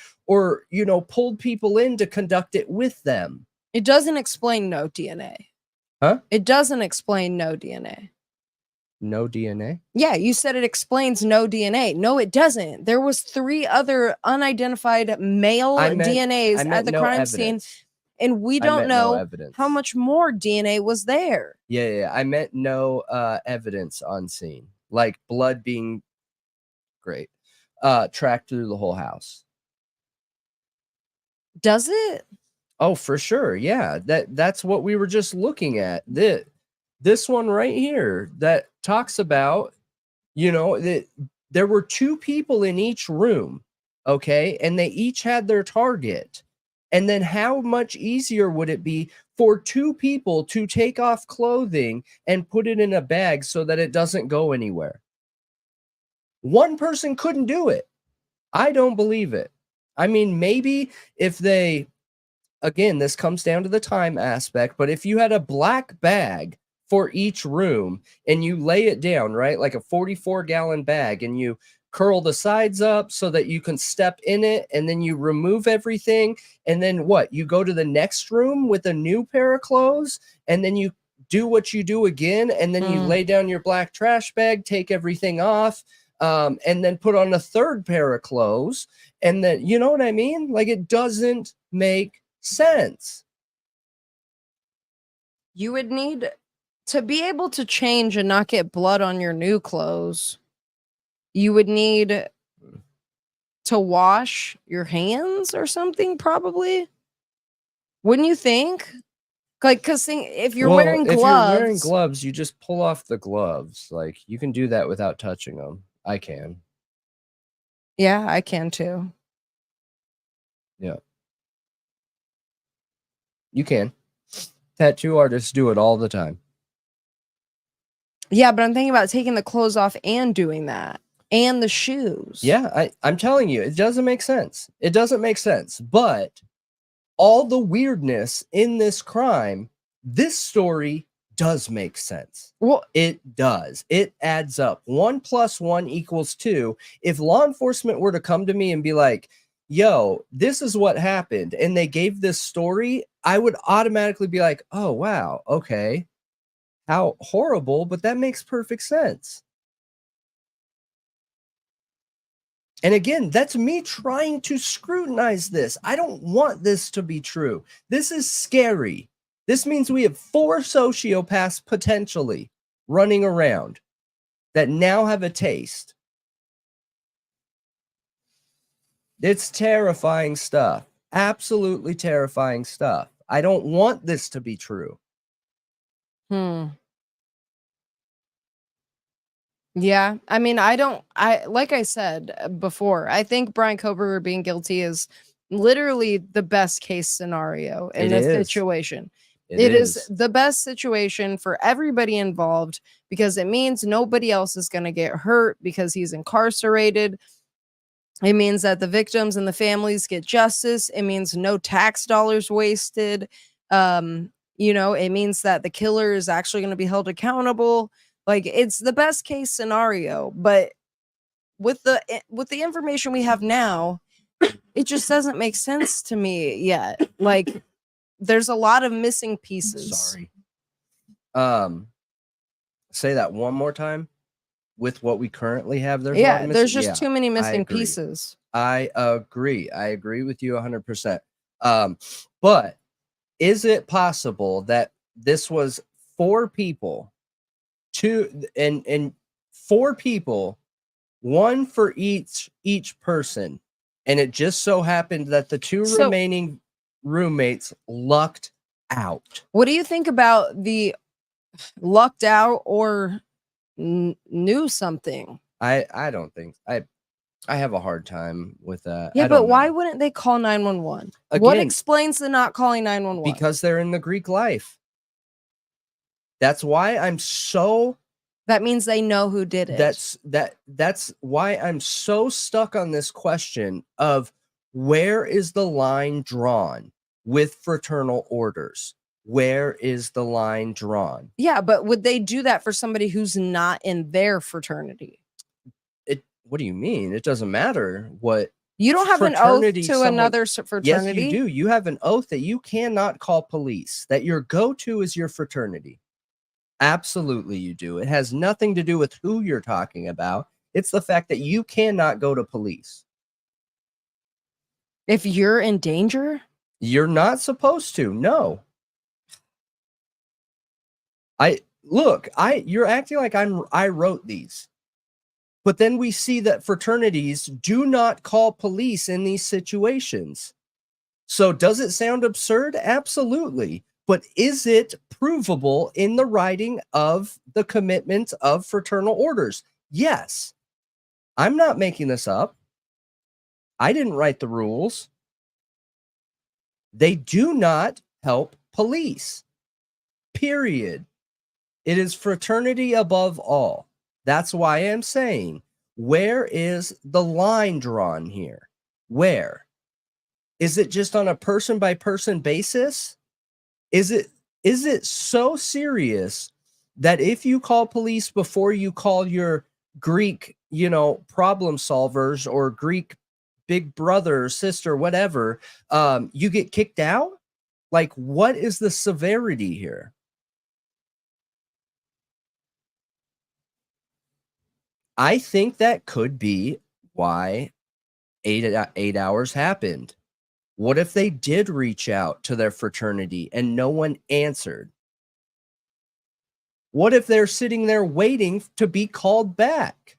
pulled people in to conduct it with them. It doesn't explain no DNA. Huh? It doesn't explain no DNA. No DNA? Yeah, you said it explains no DNA. No, it doesn't. There was 3 other unidentified male DNAs at the crime scene, and we don't know how much more DNA was there. Yeah. I meant no evidence on scene, like blood being tracked through the whole house. Does it? Oh, for sure. Yeah, that's what we were just looking at. This one right here that talks about, that there were 2 people in each room, okay, and they each had their target. And then how much easier would it be for 2 people to take off clothing and put it in a bag so that it doesn't go anywhere? One person couldn't do it. I don't believe it. I mean, maybe if they, again, this comes down to the time aspect, but if you had a black bag for each room and you lay it down, right, like a 44-gallon bag, and you curl the sides up so that you can step in it, and then you remove everything, and then what? You go to the next room with a new pair of clothes, and then you do what you do again, and then you lay down your black trash bag, take everything off, and then put on a third pair of clothes, and then, you know what I mean? Like, it doesn't make sense. You would need to be able to change and not get blood on your new clothes. You would need to wash your hands or something, probably. Wouldn't you think? Like, because if you're wearing gloves, if you're wearing gloves, you just pull off the gloves. Like, you can do that without touching them. I can. Yeah, I can too. Yeah. You can. Tattoo artists do it all the time. Yeah, but I'm thinking about taking the clothes off and doing that. And the shoes. Yeah, I'm telling you, it doesn't make sense. It doesn't make sense. But all the weirdness in this crime, this story does make sense. Well, it does. It adds up. 1 + 1 = 2. If law enforcement were to come to me and be like, yo, this is what happened, and they gave this story, I would automatically be like, oh, wow, okay. How horrible, but that makes perfect sense. And again, that's me trying to scrutinize this. I don't want this to be true. This is scary. This means we have 4 sociopaths potentially running around that now have a taste. It's terrifying stuff. Absolutely terrifying stuff. I don't want this to be true. Yeah, I mean, like I said before, I think Bryan Kohberger being guilty is literally the best case scenario in this situation. It is the best situation for everybody involved, because it means nobody else is going to get hurt because he's incarcerated. It means that the victims and the families get justice. It means no tax dollars wasted. It means that the killer is actually going to be held accountable. Like, it's the best case scenario, but with the information we have now, it just doesn't make sense to me yet. Like, there's a lot of missing pieces. Sorry. Say that one more time. With what we currently have, there's just too many missing pieces. I agree. I agree with you 100%. But is it possible that this was 4 people? 4 people, 1 for each person, and it just so happened that the 2 remaining roommates lucked out. What do you think about the lucked out or knew something? I don't think I have a hard time with that. Yeah, but why wouldn't they call 911? What explains the not calling 911? Because they're in the Greek life. That's why I'm so. That means they know who did it. That's why I'm so stuck on this question of where is the line drawn? with fraternal orders? Where is the line drawn? Yeah, but would they do that for somebody who's not in their fraternity? What do you mean? It doesn't matter what You don't have an oath fraternity to someone- another Yes, fraternity. you do. You have an oath that you cannot call police, that your go-to is your fraternity. Absolutely, you do. It has nothing to do with who you're talking about. It's the fact that you cannot go to police. If you're in danger? You're not supposed to. No. You're acting like I wrote these. But then we see that fraternities do not call police in these situations. So does it sound absurd? Absolutely. But is it provable in the writing of the commitment of fraternal orders? Yes. I'm not making this up. I didn't write the rules. They do not help police. Period. It is fraternity above all. That's why I'm saying, where is the line drawn here? Where? Is it just on a person by person basis? Is it so serious that if you call police before you call your Greek, problem solvers or Greek big brother or sister, whatever, you get kicked out? Like, what is the severity here? I think that could be why 8 hours happened. What if they did reach out to their fraternity and no one answered? What if they're sitting there waiting to be called back?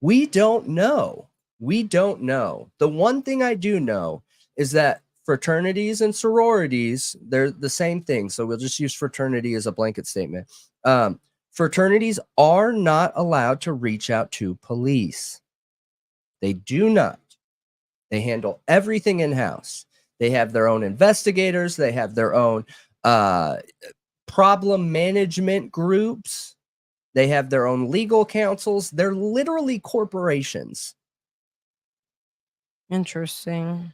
We don't know. We don't know. The one thing I do know is that fraternities and sororities, they're the same thing. So we'll just use fraternity as a blanket statement. Fraternities are not allowed to reach out to police. They do not. They handle everything in-house. They have their own investigators. They have their own problem management groups. They have their own legal counsels. They're literally corporations. Interesting.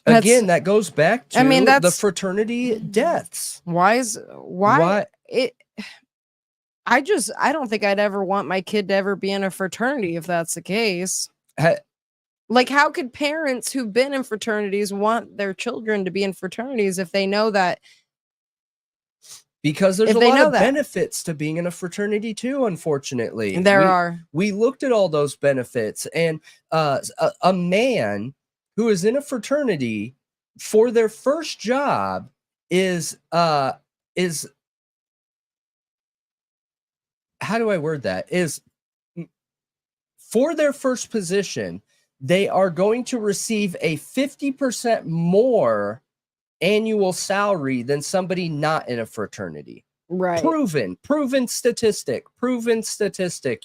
Again, that goes back to the that's fraternity deaths. why it I don't think I'd ever want my kid to ever be in a fraternity if that's the case. Like, how could parents who've been in fraternities want their children to be in fraternities if they know that? Because there's a lot of benefits to being in a fraternity too, unfortunately. There are. We looked at all those benefits, and a man who is in a fraternity for their first job is how do I word that? Is for their first position, they are going to receive a 50% more annual salary than somebody not in a fraternity. Right. Proven statistic,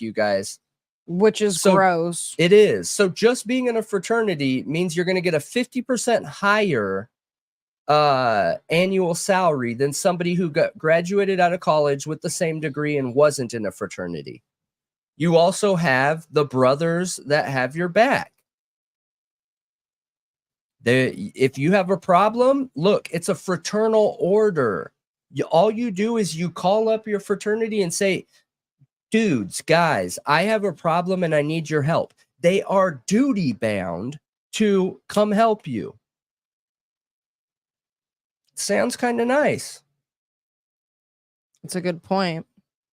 you guys. Which is gross. It is. So just being in a fraternity means you're going to get a 50% higher annual salary than somebody who graduated out of college with the same degree and wasn't in a fraternity. You also have the brothers that have your back. If you have a problem, look, it's a fraternal order. All you do is you call up your fraternity and say, dudes, guys, I have a problem and I need your help. They are duty bound to come help you. Sounds kind of nice. It's a good point.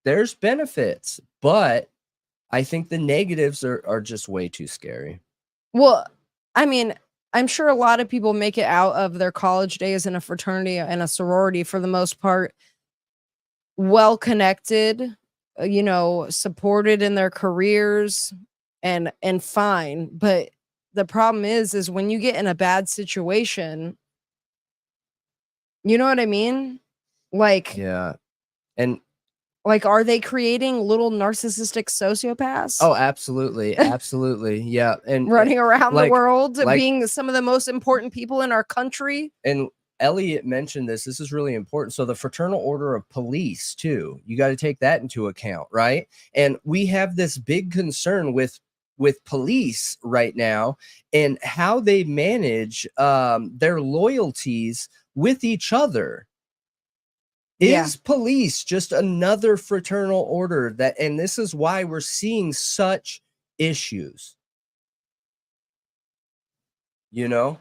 There's benefits, but I think the negatives are just way too scary. Well, I mean, I'm sure a lot of people make it out of their college days in a fraternity and a sorority for the most part, well connected, supported in their careers and fine. But the problem is when you get in a bad situation, you know what I mean? Like, yeah. And like, are they creating little narcissistic sociopaths? Oh, absolutely. Absolutely. Yeah. And running around the world, like, being some of the most important people in our country. And Elliot mentioned this. This is really important. So the Fraternal Order of Police too, you got to take that into account, right? And we have this big concern with police right now and how they manage their loyalties with each other. Yeah. Is police just another fraternal order that, and this is why we're seeing such issues, you know?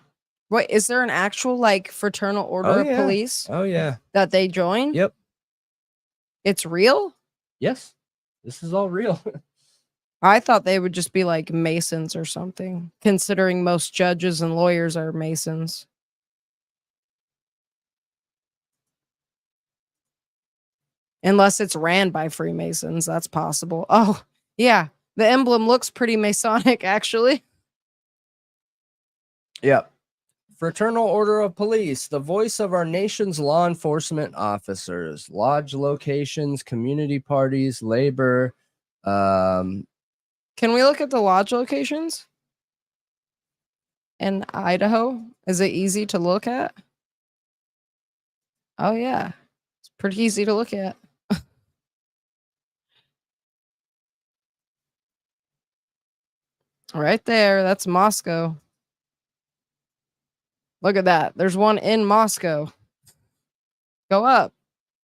Wait, is there an actual like fraternal order of police Oh yeah. that they join? Yep. It's real? Yes. This is all real. I thought they would just be like Masons or something, considering most judges and lawyers are Masons. Unless it's ran by Freemasons, that's possible. Oh, yeah. The emblem looks pretty Masonic, actually. Yep. Fraternal Order of Police, the voice of our nation's law enforcement officers, lodge locations, community parties, labor. Can we look at the lodge locations in Idaho? Is it easy to look at? Oh, yeah. It's pretty easy to look at. Right there. That's Moscow. Look at that. There's one in Moscow. Go up.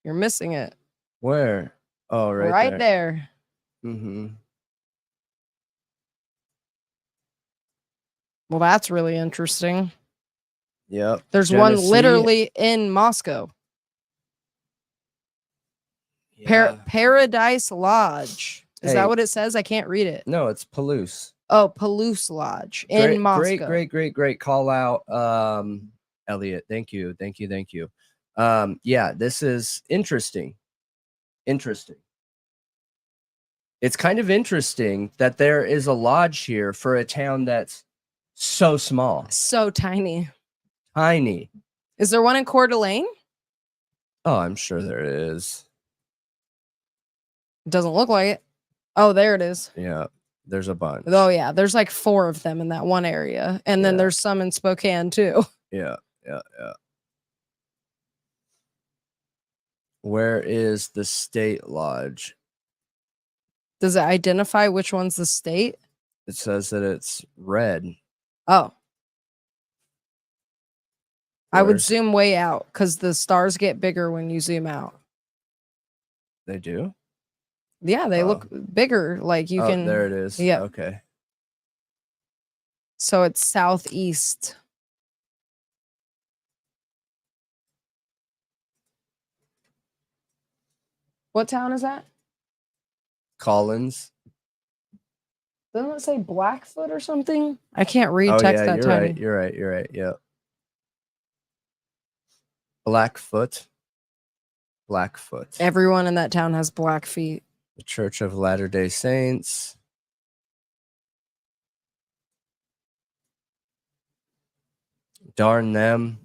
You're missing it. Where? Oh, Right there. Mm-hmm. Well, that's really interesting. Yep. There's one literally in Moscow. Yeah. Paradise Lodge. Is Hey. that what it says? I can't read it. No, it's Palouse. Oh, Palouse Lodge in Moscow. Great call out, Elliot. Thank you. Yeah, this is interesting. It's kind of interesting that there is a lodge here for a town that's so small, So tiny. Is there one in Coeur d'Alene? Oh, I'm sure there is. It doesn't look like it. Oh, there it is. Yeah, there's a bunch. Oh, yeah. There's like 4 of them in that one area. And then there's some in Spokane, too. Yeah. Where is the state lodge? Does it identify which one's the state? It says that it's red. Oh. I would Where's- zoom way out because the stars get bigger when you zoom out. They do? Yeah, they look bigger. Like you can. There it is. Yeah. Okay. So it's southeast. What town is that? Collins. Doesn't it say Blackfoot or something? I can't read Oh text yeah, that tiny. You're right. Yeah. Blackfoot. Everyone in that town has black feet. The Church of Latter-day Saints. Darn them.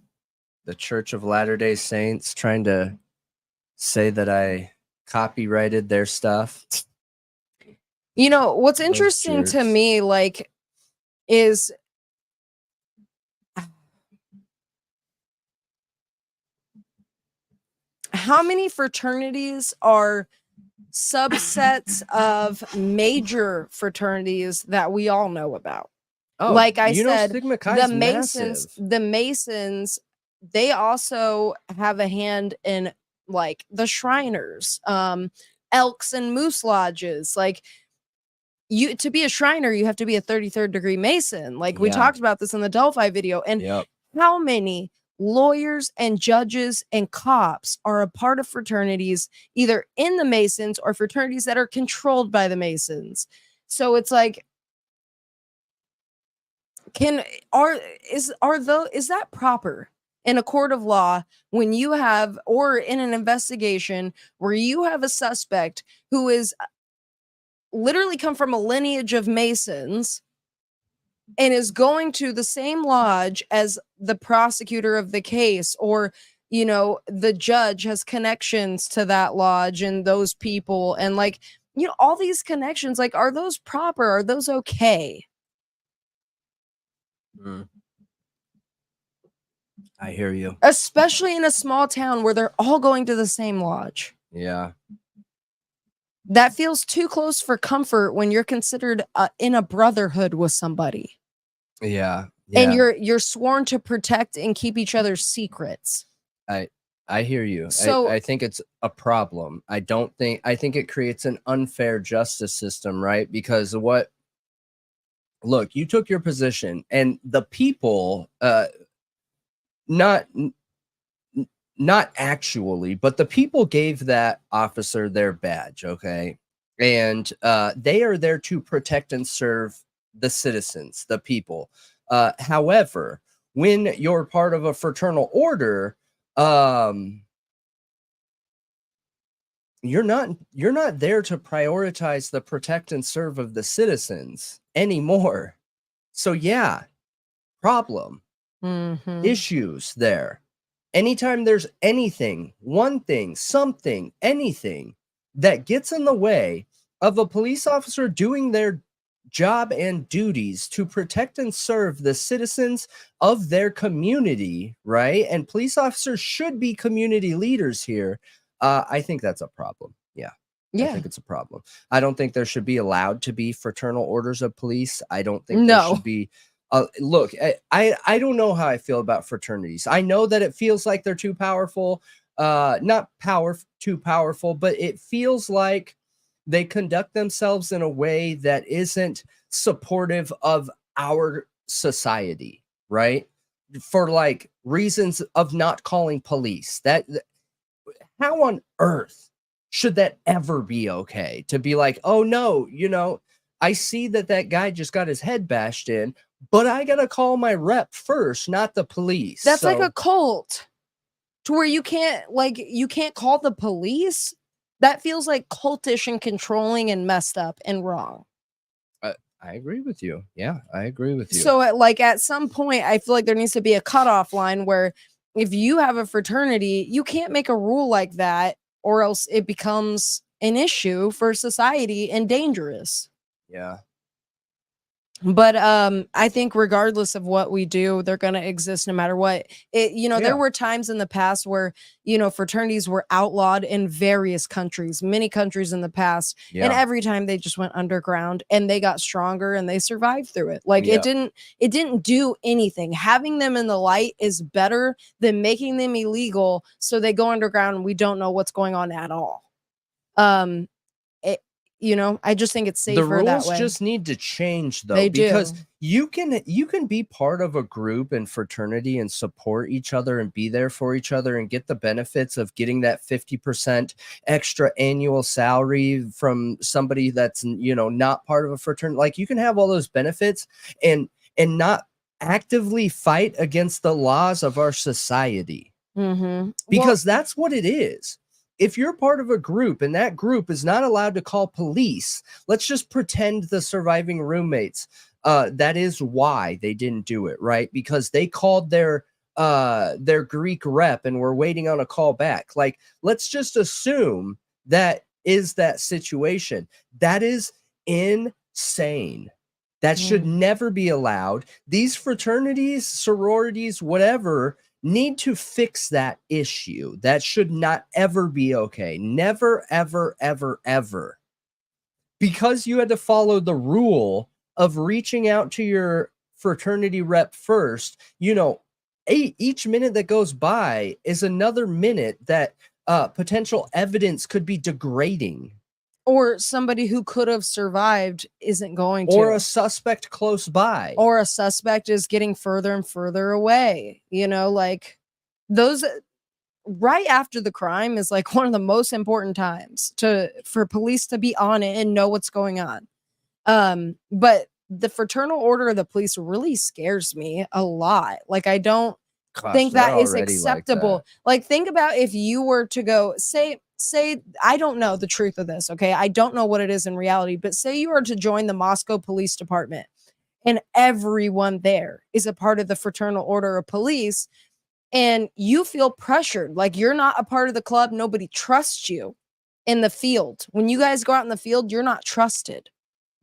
The Church of Latter-day Saints trying to say that I copyrighted their stuff. You know, what's Those interesting to jerks. me, like, is how many fraternities are subsets of major fraternities that we all know about? Oh, like I you know, said, Sigma Chi's the Masons, they also have a hand in like the Shriners, Elks and Moose lodges. Like, you to be a Shriner, you have to be a 33rd degree Mason. Like we Yeah. talked about this in the Delphi video. And Yep. how many lawyers and judges and cops are a part of fraternities, either in the Masons or fraternities that are controlled by the Masons? So it's like, is that proper in a court of law when you have, or in an investigation where you have a suspect who is literally come from a lineage of Masons and is going to the same lodge as the prosecutor of the case, or you know, the judge has connections to that lodge and those people, and like, you know, all these connections, like, are those proper? Are those okay? I hear you. especially in a small town where they're all going to the same lodge. Yeah. That feels too close for comfort when you're considered in a brotherhood with somebody. Yeah. And Yeah. you're sworn to protect and keep each other's secrets. I hear you. So I think it's a problem. I think it creates an unfair justice system, right? Because look, you took your position and the people, not actually, but the people gave that officer their badge, okay? And they are there to protect and serve the citizens, the people. However, when you're part of a fraternal order, you're not there to prioritize the protect and serve of the citizens anymore. So yeah, problem, issues there. Anytime there's anything, one thing, something, anything that gets in the way of a police officer doing their job and duties to protect and serve the citizens of their community, right? And police officers should be community leaders here. I think that's a problem. Yeah. I think it's a problem. I don't think there should be allowed to be fraternal orders of police. I don't think there should be. Look, I don't know how I feel about fraternities. I know that it feels like they're too powerful. Not too powerful, but it feels like they conduct themselves in a way that isn't supportive of our society, right? For like reasons of not calling police. How on earth should that ever be okay? To be like, oh no, I see that guy just got his head bashed in, but I gotta call my rep first, not the police. That's like a cult, to where you can't call the police. That feels like cultish and controlling and messed up and wrong. I agree with you. Yeah, I agree with you. So at some point, I feel like there needs to be a cutoff line where if you have a fraternity, you can't make a rule like that, or else it becomes an issue for society and dangerous. Yeah. But I think regardless of what we do, they're going to exist no matter what. There were times in the past where, fraternities were outlawed in various countries, many countries in the past. Yeah. And every time they just went underground and they got stronger and they survived through it. Like it didn't do anything. Having them in the light is better than making them illegal. So they go underground and we don't know what's going on at all. I just think it's safer the rules that way. just need to change though, They because do. you can be part of a group and fraternity and support each other and be there for each other and get the benefits of getting that 50% extra annual salary from somebody that's not part of a fraternity. Like you can have all those benefits and not actively fight against the laws of our society, because that's what it is. If you're part of a group and that group is not allowed to call police, let's just pretend the surviving roommates, that is why they didn't do it, right? Because they called their Greek rep and were waiting on a call back. Like, let's just assume that is that situation. That is insane. That should never be allowed. These fraternities, sororities, whatever, need to fix that issue. That should not ever be okay. Never, ever, ever, ever. Because you had to follow the rule of reaching out to your fraternity rep first, each minute that goes by is another minute that potential evidence could be degrading. Or somebody who could have survived isn't going to. Or a suspect close by. Or a suspect is getting further and further away. Those right after the crime is like one of the most important times for police to be on it and know what's going on. But the fraternal order of the police really scares me a lot. Like, I don't think that is acceptable. Like, think about if you were to go say I don't know the truth of this, okay? I don't know what it is in reality, but say you are to join the Moscow Police Department and everyone there is a part of the fraternal order of police and you feel pressured, like you're not a part of the club, nobody trusts you in the field. When you guys go out in the field, you're not trusted.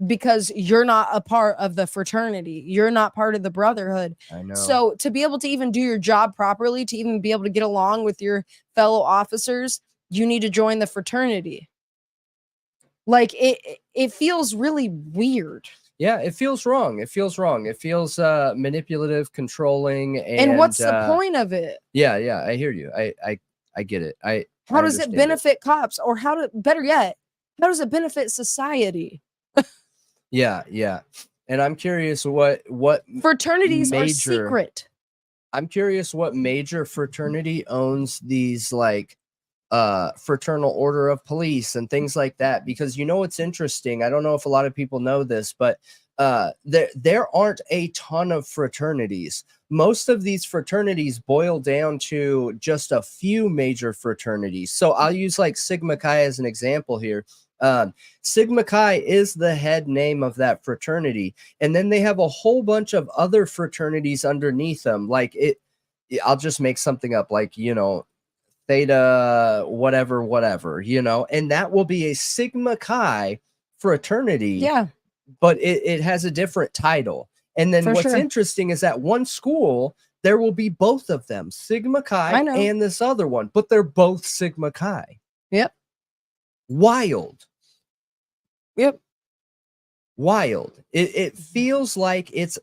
because you're not a part of the fraternity. You're not part of the brotherhood. I know. So to be able to even do your job properly, to even be able to get along with your fellow officers, you need to join the fraternity. Like it feels really weird. Yeah, it feels wrong. It feels wrong. It feels manipulative, controlling, And what's the point of it? Yeah, yeah, I hear you. I get it. How I does it understand benefit cops, or better yet, how does it benefit society? Yeah, yeah. And I'm curious what Fraternities are major secret. I'm curious what major fraternity owns these like fraternal order of police and things like that, because you know what's interesting, I don't know if a lot of people know this, but there aren't a ton of fraternities. Most of these fraternities boil down to just a few major fraternities. So I'll use like Sigma Chi as an example here. Sigma Chi is the head name of that fraternity, and then they have a whole bunch of other fraternities underneath them. Like I'll just make something up, like, you know, Theta, whatever, you know, and that will be a Sigma Chi fraternity. Yeah, But it has a different title. And then for what's sure. interesting is that one school, there will be both of them, Sigma Chi I know. and this other one, but they're both Sigma Chi. Yep. Wild. Yep. Wild. It feels like it's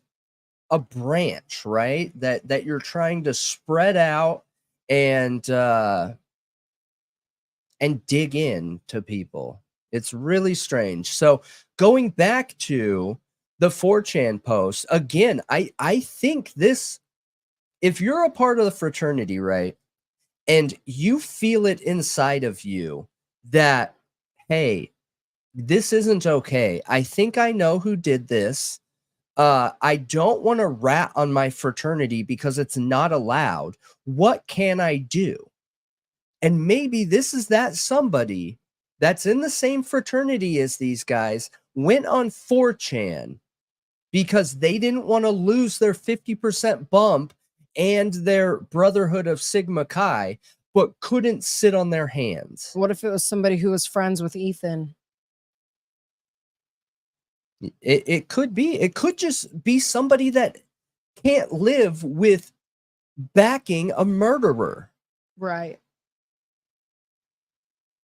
a branch, right? That you're trying to spread out and dig in to people. It's really strange. So going back to the 4chan post, again, I think this, if you're a part of the fraternity, right, and you feel it inside of you that, hey, this isn't okay. I think I know who did this. I don't want to rat on my fraternity because it's not allowed. What can I do? And maybe this is that somebody that's in the same fraternity as these guys went on 4chan because they didn't want to lose their 50% bump and their brotherhood of Sigma Chi, but couldn't sit on their hands. What if it was somebody who was friends with Ethan? It could be. It could just be somebody that can't live with backing a murderer. Right.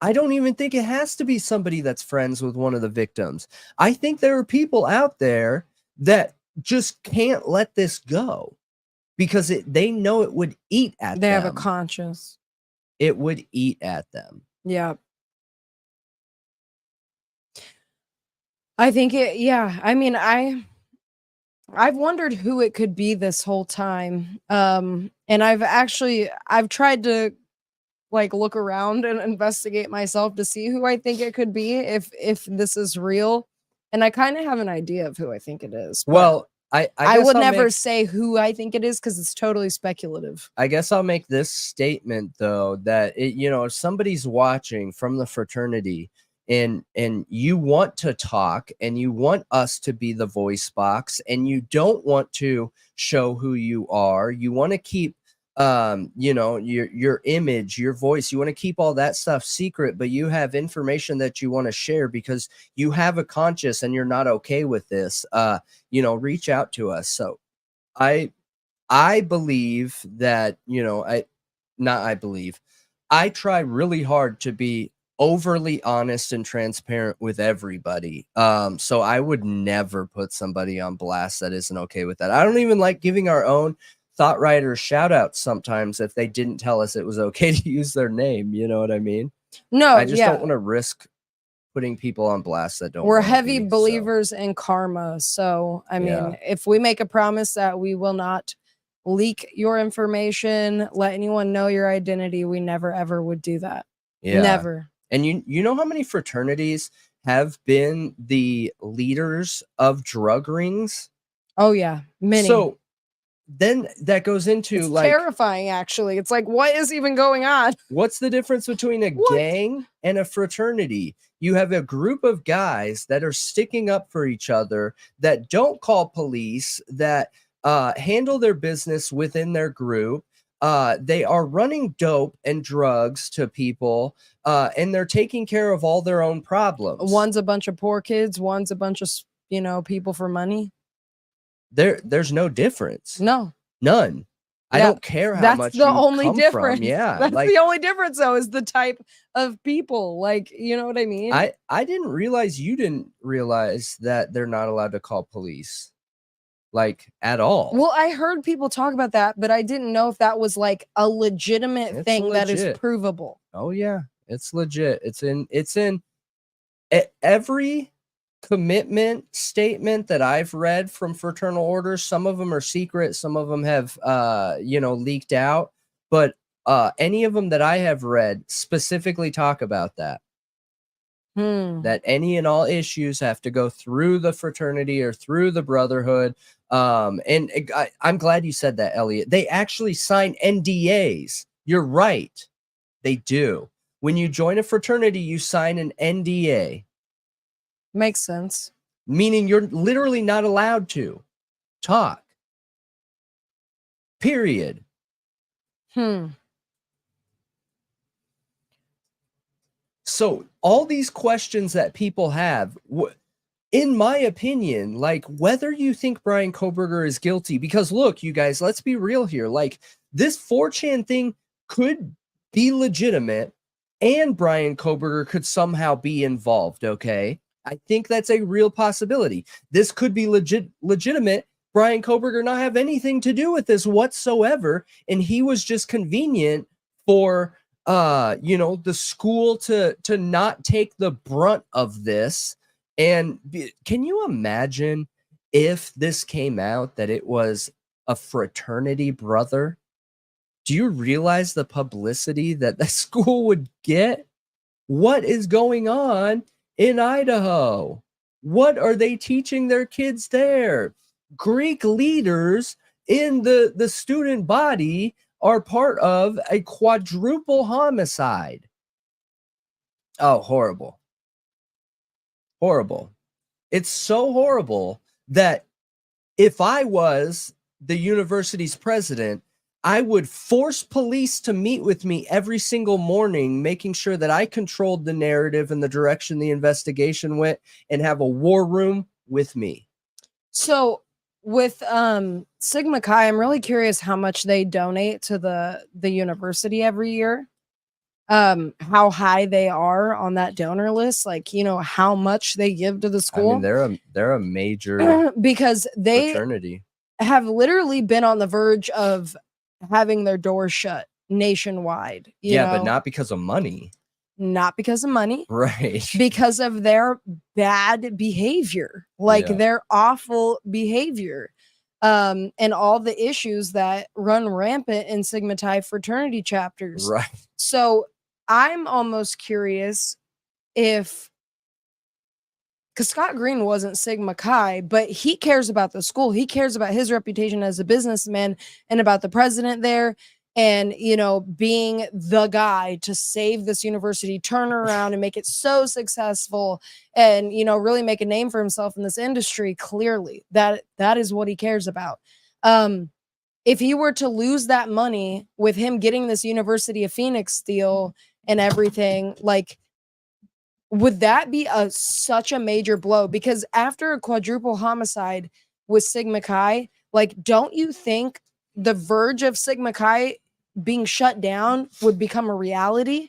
I don't even think it has to be somebody that's friends with one of the victims. I think there are people out there that just can't let this go because they know it would eat at them. They have a conscience. It would eat at them. Yeah. I think I mean, I've wondered who it could be this whole time. And I've tried to like look around and investigate myself to see who I think it could be if this is real. And I kind of have an idea of who I think it is. Well, I would guess I'll never say who I think it is because it's totally speculative. I guess I'll make this statement though, that if somebody's watching from the fraternity and you want to talk and you want us to be the voice box and you don't want to show who you are, you want to keep your image, your voice, you want to keep all that stuff secret, but you have information that you want to share because you have a conscience and you're not okay with this, reach out to us. So I believe that, I try really hard to be overly honest and transparent with everybody. So I would never put somebody on blast that isn't okay with that. I don't even like giving our own Thought Rioters shout outs sometimes if they didn't tell us it was okay to use their name. You know what I mean? No, I just don't want to risk putting people on blast that don't. We're heavy believers in karma. So, I mean, if we make a promise that we will not leak your information, let anyone know your identity, we never, ever would do that. Yeah. Never. And you know how many fraternities have been the leaders of drug rings? Oh, yeah. Many. So then that goes into it's terrifying, actually. It's like, what is even going on? What's the difference between a gang and a fraternity? You have a group of guys that are sticking up for each other, that don't call police, that handle their business within their group, They are running dope and drugs to people, and they're taking care of all their own problems. One's a bunch of poor kids, one's a bunch of, people for money. There's no difference. No. None. I Yeah, don't care how that's much the you only come difference. from. Yeah, That's like the only difference, though, is the type of people. Like, you know what I mean? I didn't realize you didn't realize that they're not allowed to call police, like at all. Well, I heard people talk about that, but I didn't know if that was like a legitimate It's thing that is legit. provable. Oh yeah, it's legit. It's in every commitment statement that I've read from fraternal orders. Some of them are secret, some of them have leaked out, but any of them that I have read specifically talk about that. That any and all issues have to go through the fraternity or through the brotherhood. I'm glad you said that, Elliot. They actually sign NDAs. You're right. They do. When you join a fraternity, you sign an NDA. Makes sense. Meaning you're literally not allowed to talk. Period. So all these questions that people have, in my opinion, like whether you think Bryan Kohberger is guilty, because look, you guys, let's be real here. Like this 4chan thing could be legitimate and Bryan Kohberger could somehow be involved, okay? I think that's a real possibility. This could be legitimate. Bryan Kohberger not have anything to do with this whatsoever, and he was just convenient for the school to not take the brunt of this. And can you imagine if this came out that it was a fraternity brother? Do you realize the publicity that the school would get? What is going on in Idaho? What are they teaching their kids there? Greek leaders in the student body are part of a quadruple homicide. Oh, horrible. Horrible. It's so horrible that if I was the university's president, I would force police to meet with me every single morning, making sure that I controlled the narrative and the direction the investigation went, and have a war room with me. So with Sigma Chi, I'm really curious how much they donate to the university every year. How high they are on that donor list, like, how much they give to the school. I mean, they're a major because they fraternity. Have literally been on the verge of having their doors shut nationwide. You know? But not because of money. Not because of money. Right. Because of their bad behavior, like their awful behavior. And all the issues that run rampant in Sigma Chi fraternity chapters. Right. So I'm almost curious if, because Scott Green wasn't Sigma Chi, but he cares about the school. He cares about his reputation as a businessman and about the president there. And, being the guy to save this university, turn around and make it so successful and, really make a name for himself in this industry. Clearly, that is what he cares about. If he were to lose that money with him getting this University of Phoenix deal and everything, like, would that be such a major blow? Because after a quadruple homicide with Sigma Chi, like, don't you think the verge of Sigma Chi being shut down would become a reality?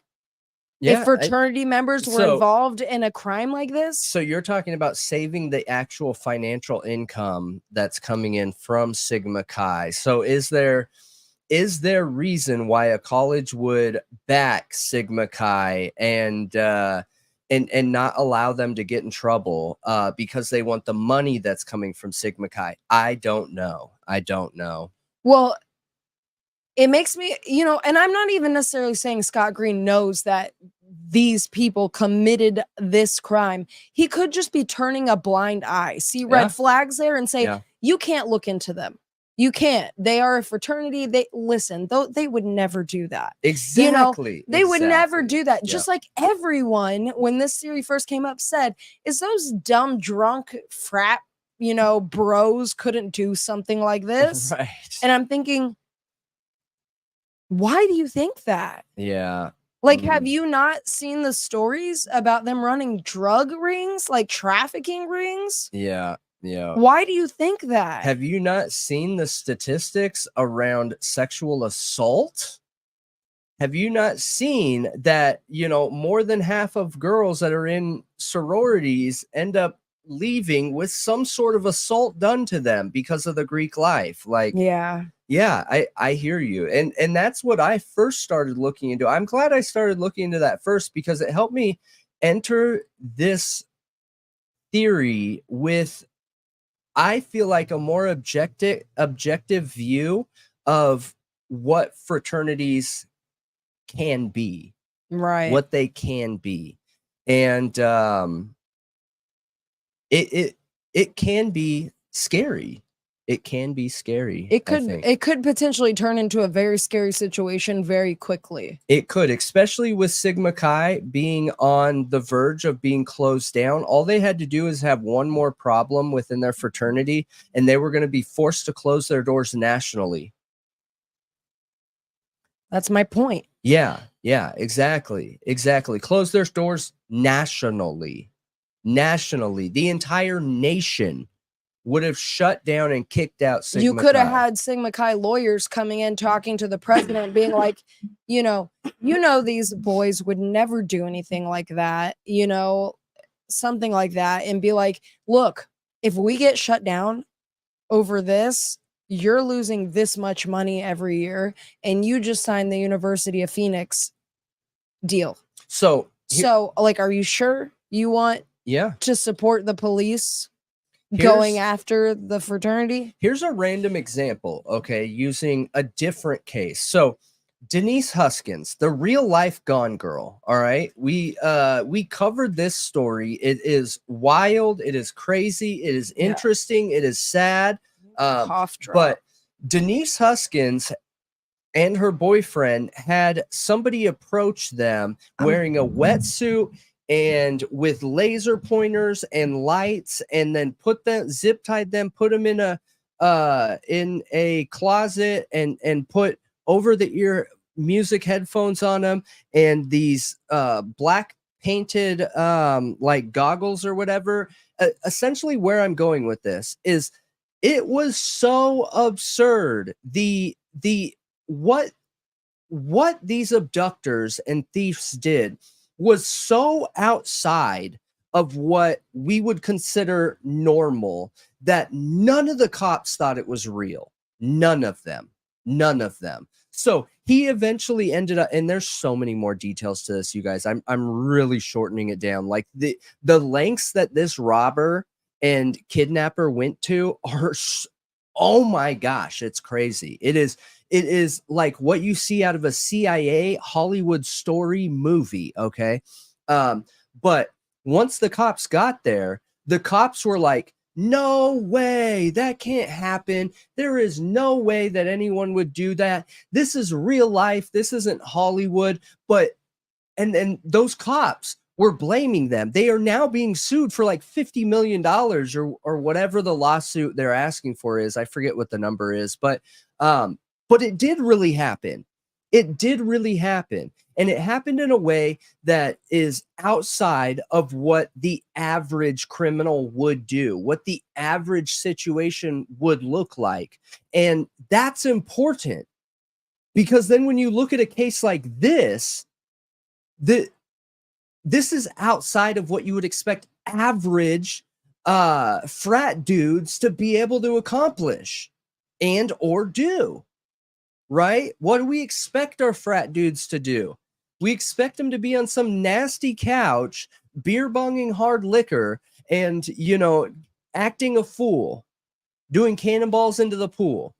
If fraternity members were involved in a crime like this? So you're talking about saving the actual financial income that's coming in from Sigma Chi. So is there reason why a college would back Sigma Chi and not allow them to get in trouble because they want the money that's coming from Sigma Chi? I don't know. Well, it makes me, and I'm not even necessarily saying Scott Green knows that these people committed this crime. He could just be turning a blind eye, see red flags there and say, you can't look into them. You can't. They are a fraternity. They would never do that. Exactly. They would never do that. Just like everyone, when this theory first came up, said, is those dumb, drunk frat, bros couldn't do something like this. Right. And I'm thinking, Why do you think that? Yeah. Like, have you not seen the stories about them running drug rings, like trafficking rings? Yeah. Yeah. Why do you think that? Have you not seen the statistics around sexual assault? Have you not seen that, more than half of girls that are in sororities end up leaving with some sort of assault done to them because of the Greek life? Like, Yeah. yeah, I hear you. And that's what I first started looking into. I'm glad I started looking into that first because it helped me enter this theory with, I feel like, a more objective view of what fraternities can be, Right. what they can be. And it can be scary. It can be scary. It I could think it could potentially turn into a very scary situation very quickly. it could, especially with Sigma Chi being on the verge of being closed down. All they had to do is have one more problem within their fraternity, and they were going to be forced to close their doors nationally. That's my point. Yeah, exactly. Close their doors nationally. The entire nation would have shut down and kicked out Sigma You could have Chi. had Sigma Chi lawyers coming in talking to the president, being like, these boys would never do anything like that, something like that, and be like, look, if we get shut down over this, you're losing this much money every year, and you just signed the University of Phoenix deal. So, Like, are you sure you want yeah, to support the police going after the fraternity? Here's a random example, okay, using a different case. So, Denise Huskins, the real life Gone Girl. All right, we covered this story. It is wild. It is crazy. It is interesting. It is sad. Cough drop. But Denise Huskins and her boyfriend had somebody approach them wearing a wetsuit and with laser pointers and lights, and then zip tied them, put them in a closet, and put over the ear music headphones on them, and these black painted like goggles or whatever. Essentially, where I'm going with this is, it was so absurd. What these abductors and thieves did was so outside of what we would consider normal that none of the cops thought it was real. None of them. So he eventually ended up, and there's so many more details to this, you guys. I'm really shortening it down. Like the lengths that this robber and kidnapper went to are, oh my gosh, it's crazy. It is like what you see out of a CIA Hollywood story movie, okay? But once the cops got there, the cops were like, no way, that can't happen. There is no way that anyone would do that. This is real life. This isn't Hollywood. But and those cops were blaming them. They are now being sued for like $50 million or whatever the lawsuit they're asking for is. I forget what the number is, but it did really happen. It did really happen. And it happened in a way that is outside of what the average criminal would do, what the average situation would look like. And that's important, because then when you look at a case like this, this is outside of what you would expect average frat dudes to be able to accomplish and or do. Right? What do we expect our frat dudes to do? We expect them to be on some nasty couch, beer bonging hard liquor, and, acting a fool, doing cannonballs into the pool.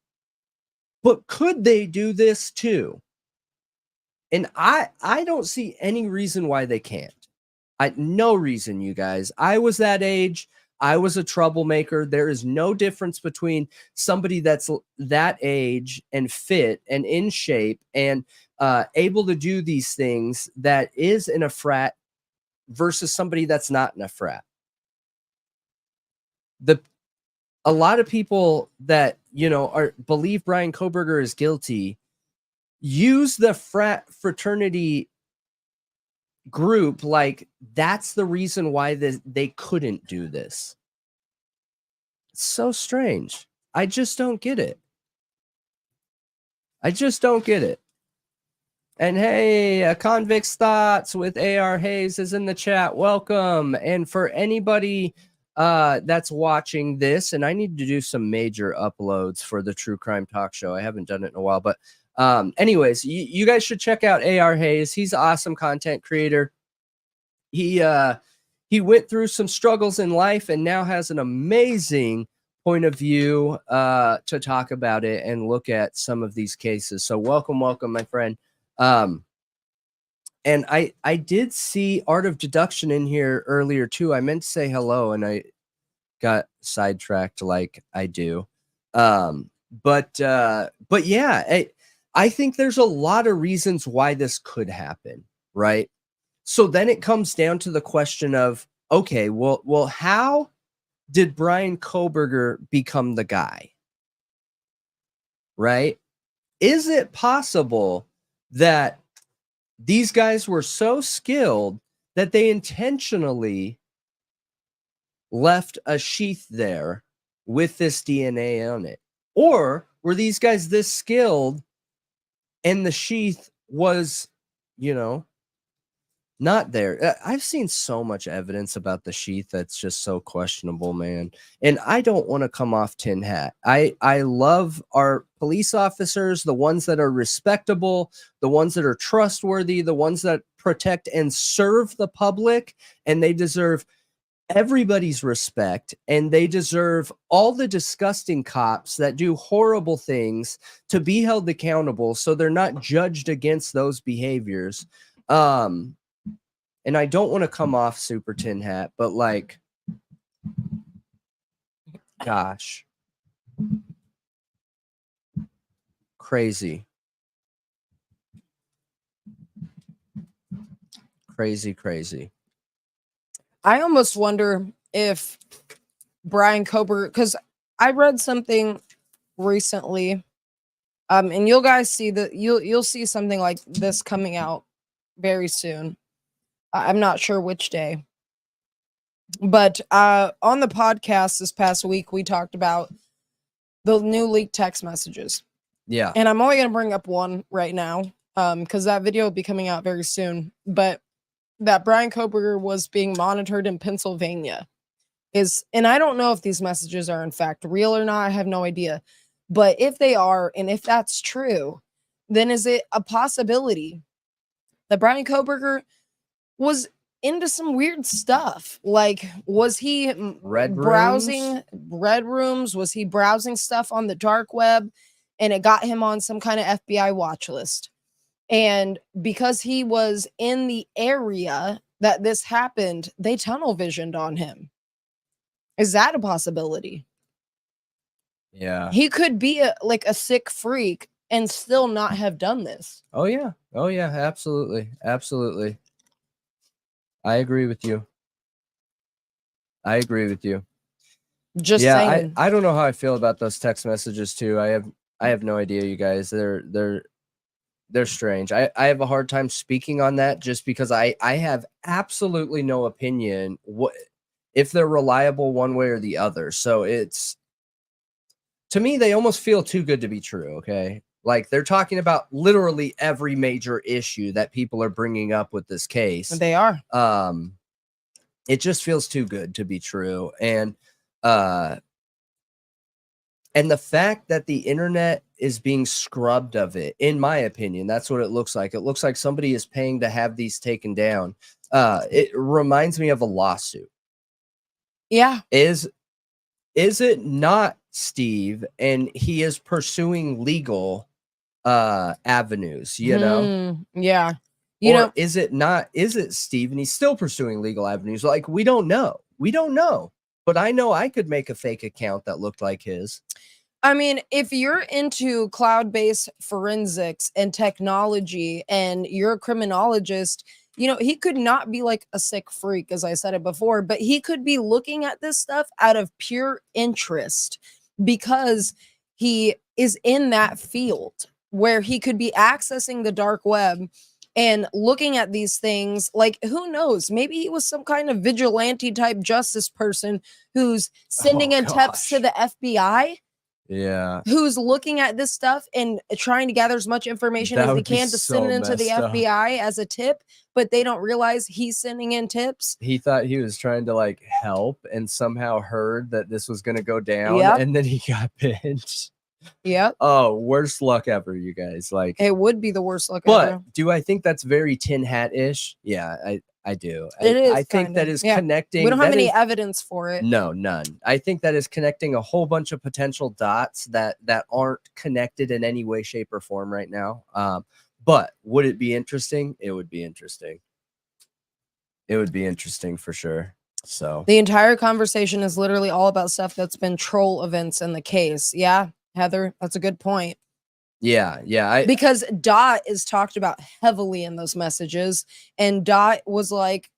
But could they do this too? And I don't see any reason why they can't. No reason, you guys. I was that age. I was a troublemaker. There is no difference between somebody that's that age and fit and in shape and able to do these things that is in a frat versus somebody that's not in a frat. A lot of people that believe Bryan Kohberger is guilty use the fraternity group like that's the reason why they couldn't do this. It's so strange. I just don't get it. I just don't get it. And hey, Convict's Thoughts with AR Hayes is in the chat. Welcome. And for anybody that's watching this, and I need to do some major uploads for the True Crime Talk Show. I haven't done it in a while, but anyways, you guys should check out AR Hayes. He's an awesome content creator. He went through some struggles in life and now has an amazing point of view to talk about it and look at some of these cases. So welcome, my friend. And I did see Art of Deduction in here earlier too. I meant to say hello and I got sidetracked like I do. But yeah, I think there's a lot of reasons why this could happen, right? So then it comes down to the question of, okay, well, how did Bryan Kohberger become the guy? Right? Is it possible that these guys were so skilled that they intentionally left a sheath there with this DNA on it? Or were these guys this skilled and the sheath was, not there? I've seen so much evidence about the sheath that's just so questionable, man. And I don't want to come off tin hat. I love our police officers, the ones that are respectable, the ones that are trustworthy, the ones that protect and serve the public, and they deserve everybody's respect, and they deserve all the disgusting cops that do horrible things to be held accountable so they're not judged against those behaviors. And I don't want to come off super tin hat, but like, gosh, crazy. I almost wonder if Bryan Kohberger, because I read something recently, and you'll guys see that you'll see something like this coming out very soon. I'm not sure which day, but on the podcast this past week we talked about the new leaked text messages. Yeah, and I'm only going to bring up one right now because that video will be coming out very soon. But that Bryan Kohberger was being monitored in Pennsylvania and I don't know if these messages are in fact real or not. I have no idea. But if they are, and if that's true, then is it a possibility that Bryan Kohberger was into some weird stuff? Like, was he browsing red rooms? Was he browsing stuff on the dark web and it got him on some kind of FBI watch list? And because he was in the area that this happened, they tunnel visioned on him. Is that a possibility? Yeah. He could be a sick freak and still not have done this. Oh yeah. Absolutely. I agree with you. Just saying. I don't know how I feel about those text messages too. I have no idea, you guys. They're strange. I have a hard time speaking on that just because I have absolutely no opinion if they're reliable one way or the other. So to me, they almost feel too good to be true. Okay. Like they're talking about literally every major issue that people are bringing up with this case. They are. It just feels too good to be true. And the fact that the internet is being scrubbed of it, in my opinion, that's what it looks like. It looks like somebody is paying to have these taken down. It reminds me of a lawsuit. Yeah. Is it not, Steve? And he is pursuing legal avenues, Yeah. Is it not? Is it Steve and he's still pursuing legal avenues? Like, we don't know. But I know I could make a fake account that looked like his. I mean, if you're into cloud-based forensics and technology and you're a criminologist, he could not be like a sick freak, as I said it before, but he could be looking at this stuff out of pure interest because he is in that field. where he could be accessing the dark web and looking at these things. Like, who knows? Maybe he was some kind of vigilante type justice person who's sending in tips to the FBI. Yeah. Who's looking at this stuff and trying to gather as much information as he can to send it into the FBI as a tip, but they don't realize he's sending in tips. He thought he was trying to like help and somehow heard that this was going to go down, and then he got pinched. Yep. Oh, worst luck ever, you guys. Like, it would be the worst luck but ever. do I think that's very tin hat-ish? Yeah, I do. It is. I think that is connecting. We don't have any evidence for it. No, none. I think that is connecting a whole bunch of potential dots that aren't connected in any way, shape, or form right now. But would it be interesting? It would be interesting. It would be interesting for sure. So the entire conversation is literally all about stuff that's been troll events in the case. Yeah, Heather, that's a good point. Yeah. Because Dot is talked about heavily in those messages, and Dot was like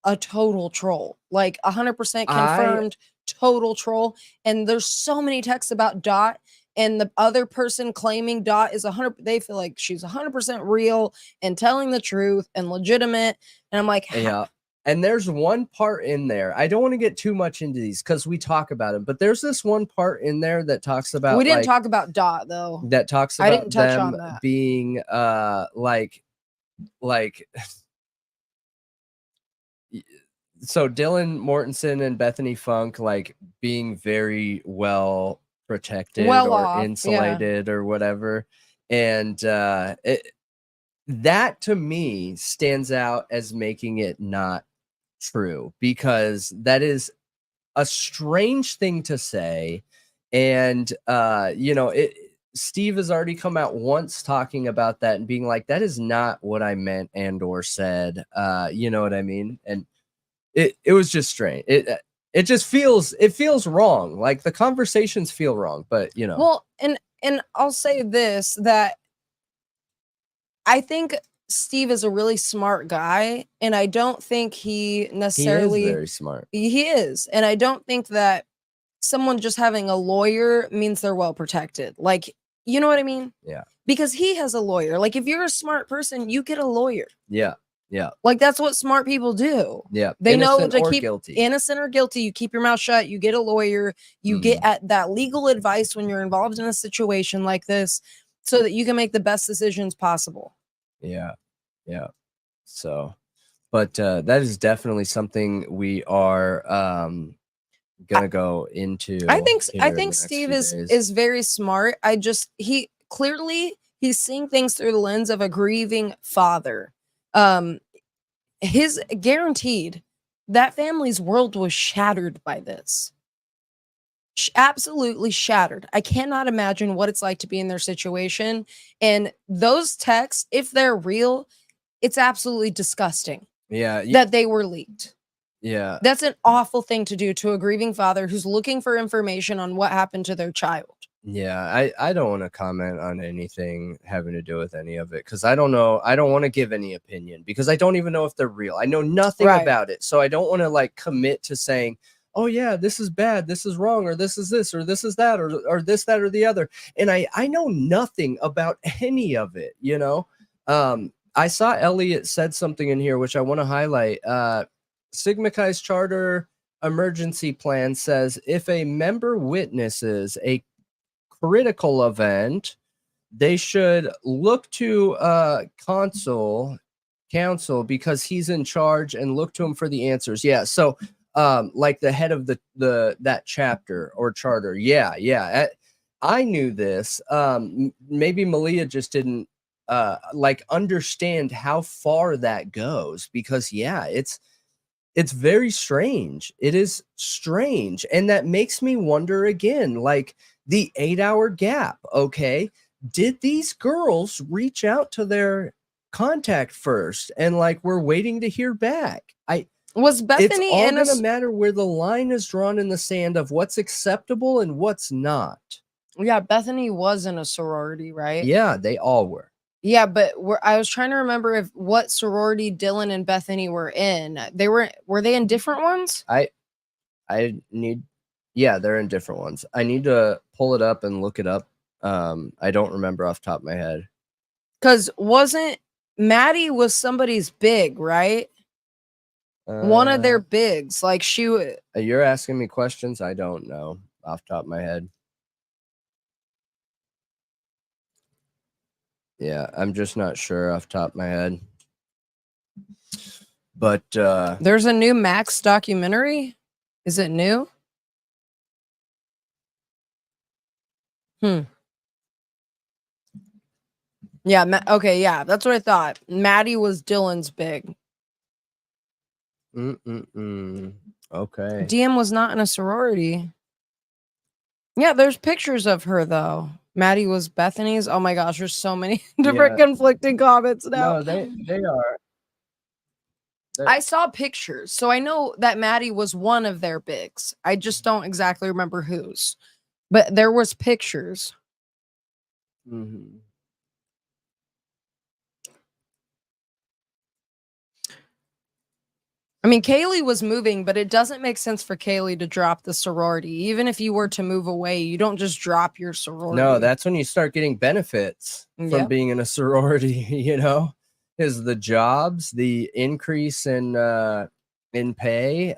a total troll, like 100% confirmed total troll. And there's so many texts about Dot, and the other person claiming Dot is 100. They feel like she's 100% real and telling the truth and legitimate. And I'm like, yeah. And there's one part in there. I don't want to get too much into these because we talk about it, but there's this one part in there that talks about. We didn't talk about Dot though. That talks about I didn't touch them on that. Being like so Dylan Mortensen and Bethany Funk like being very well protected or insulated or whatever. And that to me stands out as making it not true, because that is a strange thing to say. And Steve has already come out once talking about that and being like, that is not what I meant and or said. You know what I mean? And it was just strange. It just feels wrong. Like the conversations feel wrong, but Well, and I'll say this, that I think Steve is a really smart guy, and I don't think he necessarily... He is very smart. He is. And I don't think that someone just having a lawyer means they're well protected. Like, you know what I mean? Yeah. Because he has a lawyer. Like, if you're a smart person, you get a lawyer. Yeah. Like, that's what smart people do. Yeah. They know to keep guilty. Innocent or guilty. You keep your mouth shut. You get a lawyer. You get at that legal advice when you're involved in a situation like this, so that you can make the best decisions possible. Yeah. So, but that is definitely something we are gonna go into. I think Steve is very smart. He's seeing things through the lens of a grieving father. His guaranteed that family's world was shattered by this. Absolutely shattered. I cannot imagine what it's like to be in their situation. And those texts, if they're real, it's absolutely disgusting. Yeah. That they were leaked. Yeah. That's an awful thing to do to a grieving father who's looking for information on what happened to their child. Yeah, I don't want to comment on anything having to do with any of it, because I don't know. I don't want to give any opinion because I don't even know if they're real. I know nothing about it. So I don't want to like commit to saying, oh yeah, this is bad, this is wrong, or this is this, or this is that, or this, that, or the other. And I know nothing about any of it, I saw Elliot said something in here, which I want to highlight. Sigma Chi's charter emergency plan says if a member witnesses a critical event, they should look to counsel because he's in charge and look to him for the answers. Yeah. So like the head of that chapter or charter. Yeah. I knew this. Maybe Malia just didn't understand how far that goes, because it's very strange. It is strange. And that makes me wonder again, like the 8-hour gap. Okay. Did these girls reach out to their contact first and like we're waiting to hear back? Was Bethany it's all gonna matter where the line is drawn in the sand of what's acceptable and what's not. Yeah, Bethany was in a sorority, right? Yeah, they all were. Yeah, but I was trying to remember what sorority Dylan and Bethany were in. Were they in different ones? Yeah, they're in different ones. I need to pull it up and look it up I don't remember off the top of my head. Because wasn't Maddie was somebody's big, right? One of their bigs. Like You're asking me questions I don't know off the top of my head. Yeah, I'm just not sure off the top of my head. But there's a new Max documentary. Is it new? Yeah, okay, yeah, that's what I thought. Maddie was Dylan's big. Okay. DM was not in a sorority. Yeah, there's pictures of her though. Maddie was Bethany's. Oh my gosh, there's so many different conflicting comments now. No, they are. I saw pictures, so I know that Maddie was one of their bigs. I just don't exactly remember whose. But there was pictures. Mm-hmm. I mean, Kaylee was moving, but it doesn't make sense for Kaylee to drop the sorority. Even if you were to move away, you don't just drop your sorority. No, that's when you start getting benefits from being in a sorority, you know, is the jobs, the increase in pay.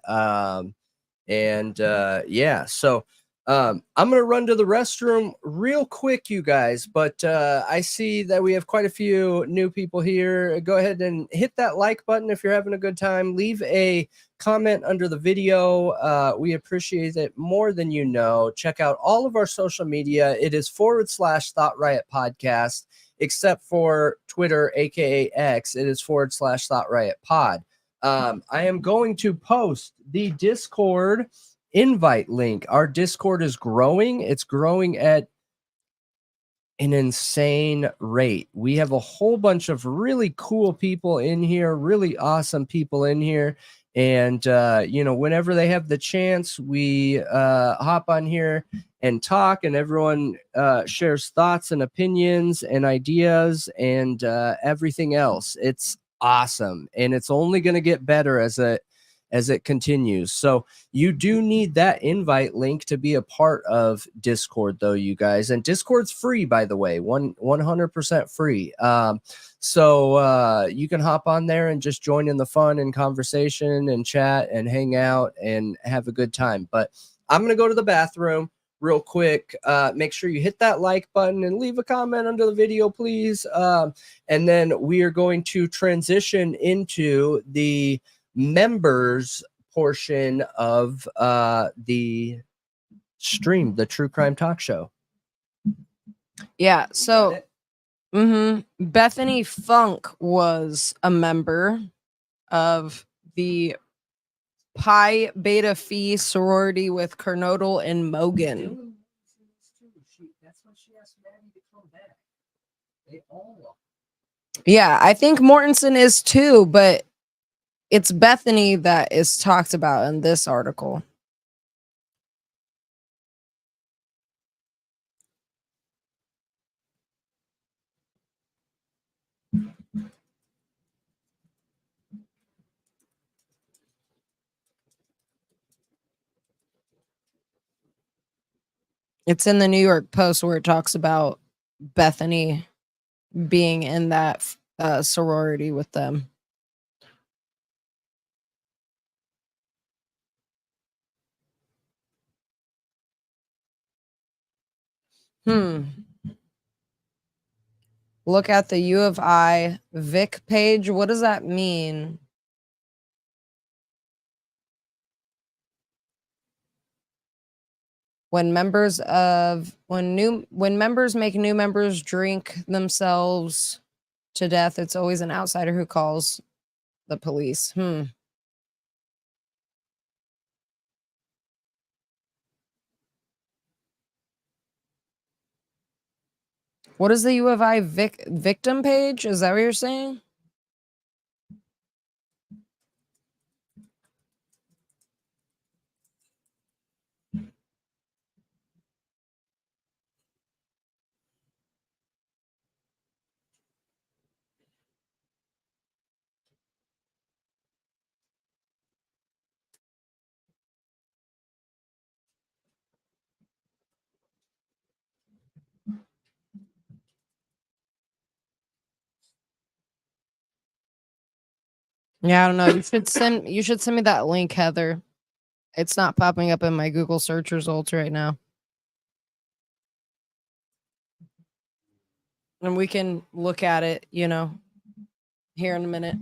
Yeah, so I'm gonna run to the restroom real quick, you guys, but I see that we have quite a few new people here. Go ahead and hit that like button if you're having a good time. Leave a comment under the video. We appreciate it more than you know. Check out all of our social media. It is /Thought Riot Podcast, except for Twitter, aka X. It is /Thought Riot Pod. I am going to post the Discord invite link. Our Discord is growing. It's growing at an insane rate. We have a whole bunch of really cool people in here, really awesome people in here. And, you know, whenever they have the chance, we hop on here and talk, and everyone shares thoughts and opinions and ideas and everything else. It's awesome, and it's only going to get better as it continues. So you do need that invite link to be a part of Discord, though, you guys. And Discord's free, by the way, 100% free. So you can hop on there and just join in the fun and conversation and chat and hang out and have a good time. But I'm going to go to the bathroom real quick. Make sure you hit that like button and leave a comment under the video, please. And then we are going to transition into the members portion of the stream, the True Crime Talk Show. Yeah, so Bethany Funk was a member of the Pi Beta Phi sorority with Kernodle and Mogan. Yeah, I think Mortensen is too, but it's Bethany that is talked about in this article. It's in the New York Post where it talks about Bethany being in that sorority with them. Look at the U of I Vic page. What does that mean? When members make new members drink themselves to death, it's always an outsider who calls the police. What is the U of I victim page? Is that what you're saying? Yeah, I don't know. You should send me that link, Heather. It's not popping up in my Google search results right now. And we can look at it, here in a minute.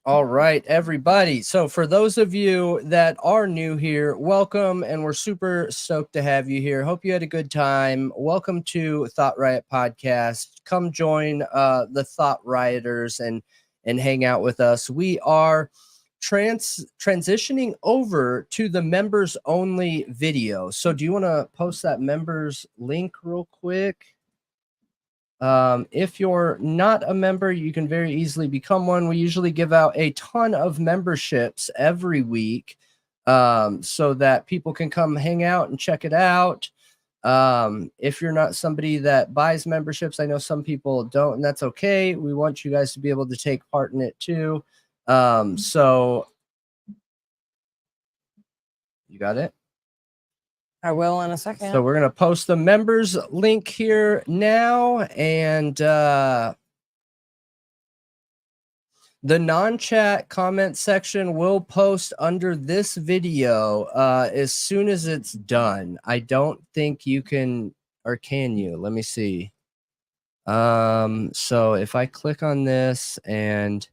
All right, everybody. So for those of you that are new here, welcome, and we're super stoked to have you here. Hope you had a good time. Welcome to Thought Riot Podcast. Come join the Thought Rioters and hang out with us. We are transitioning over to the members only video. So do you want to post that members link real quick? If you're not a member, you can very easily become one. We usually give out a ton of memberships every week, so that people can come hang out and check it out. If you're not somebody that buys memberships, I know some people don't, and that's okay. We want you guys to be able to take part in it too. So you got it? I will in a second. So we're going to post the members link here now, and the non-chat comment section will post under this video as soon as it's done. I don't think you can, or can you? Let me see. So if I click on this and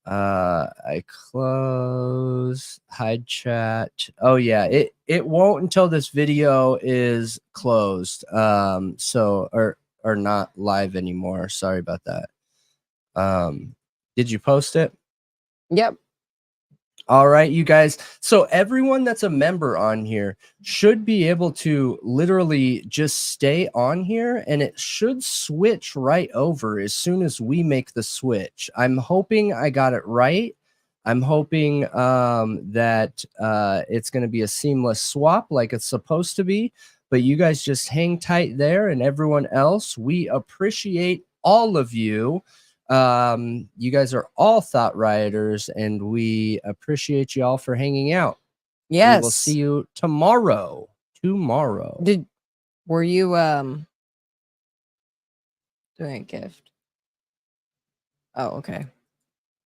I close, hide chat. Oh yeah, it won't until this video is closed. So or not live anymore. Sorry about that. Did you post it? Yep. All right, you guys. So everyone that's a member on here should be able to literally just stay on here, and it should switch right over as soon as we make the switch. I'm hoping I got it right. I'm hoping that it's going to be a seamless swap like it's supposed to be. But you guys just hang tight there, and everyone else, we appreciate all of you. You guys are all Thought Rioters, and we appreciate you all for hanging out. Yes. We will see you tomorrow. Were you doing a gift? Oh, okay.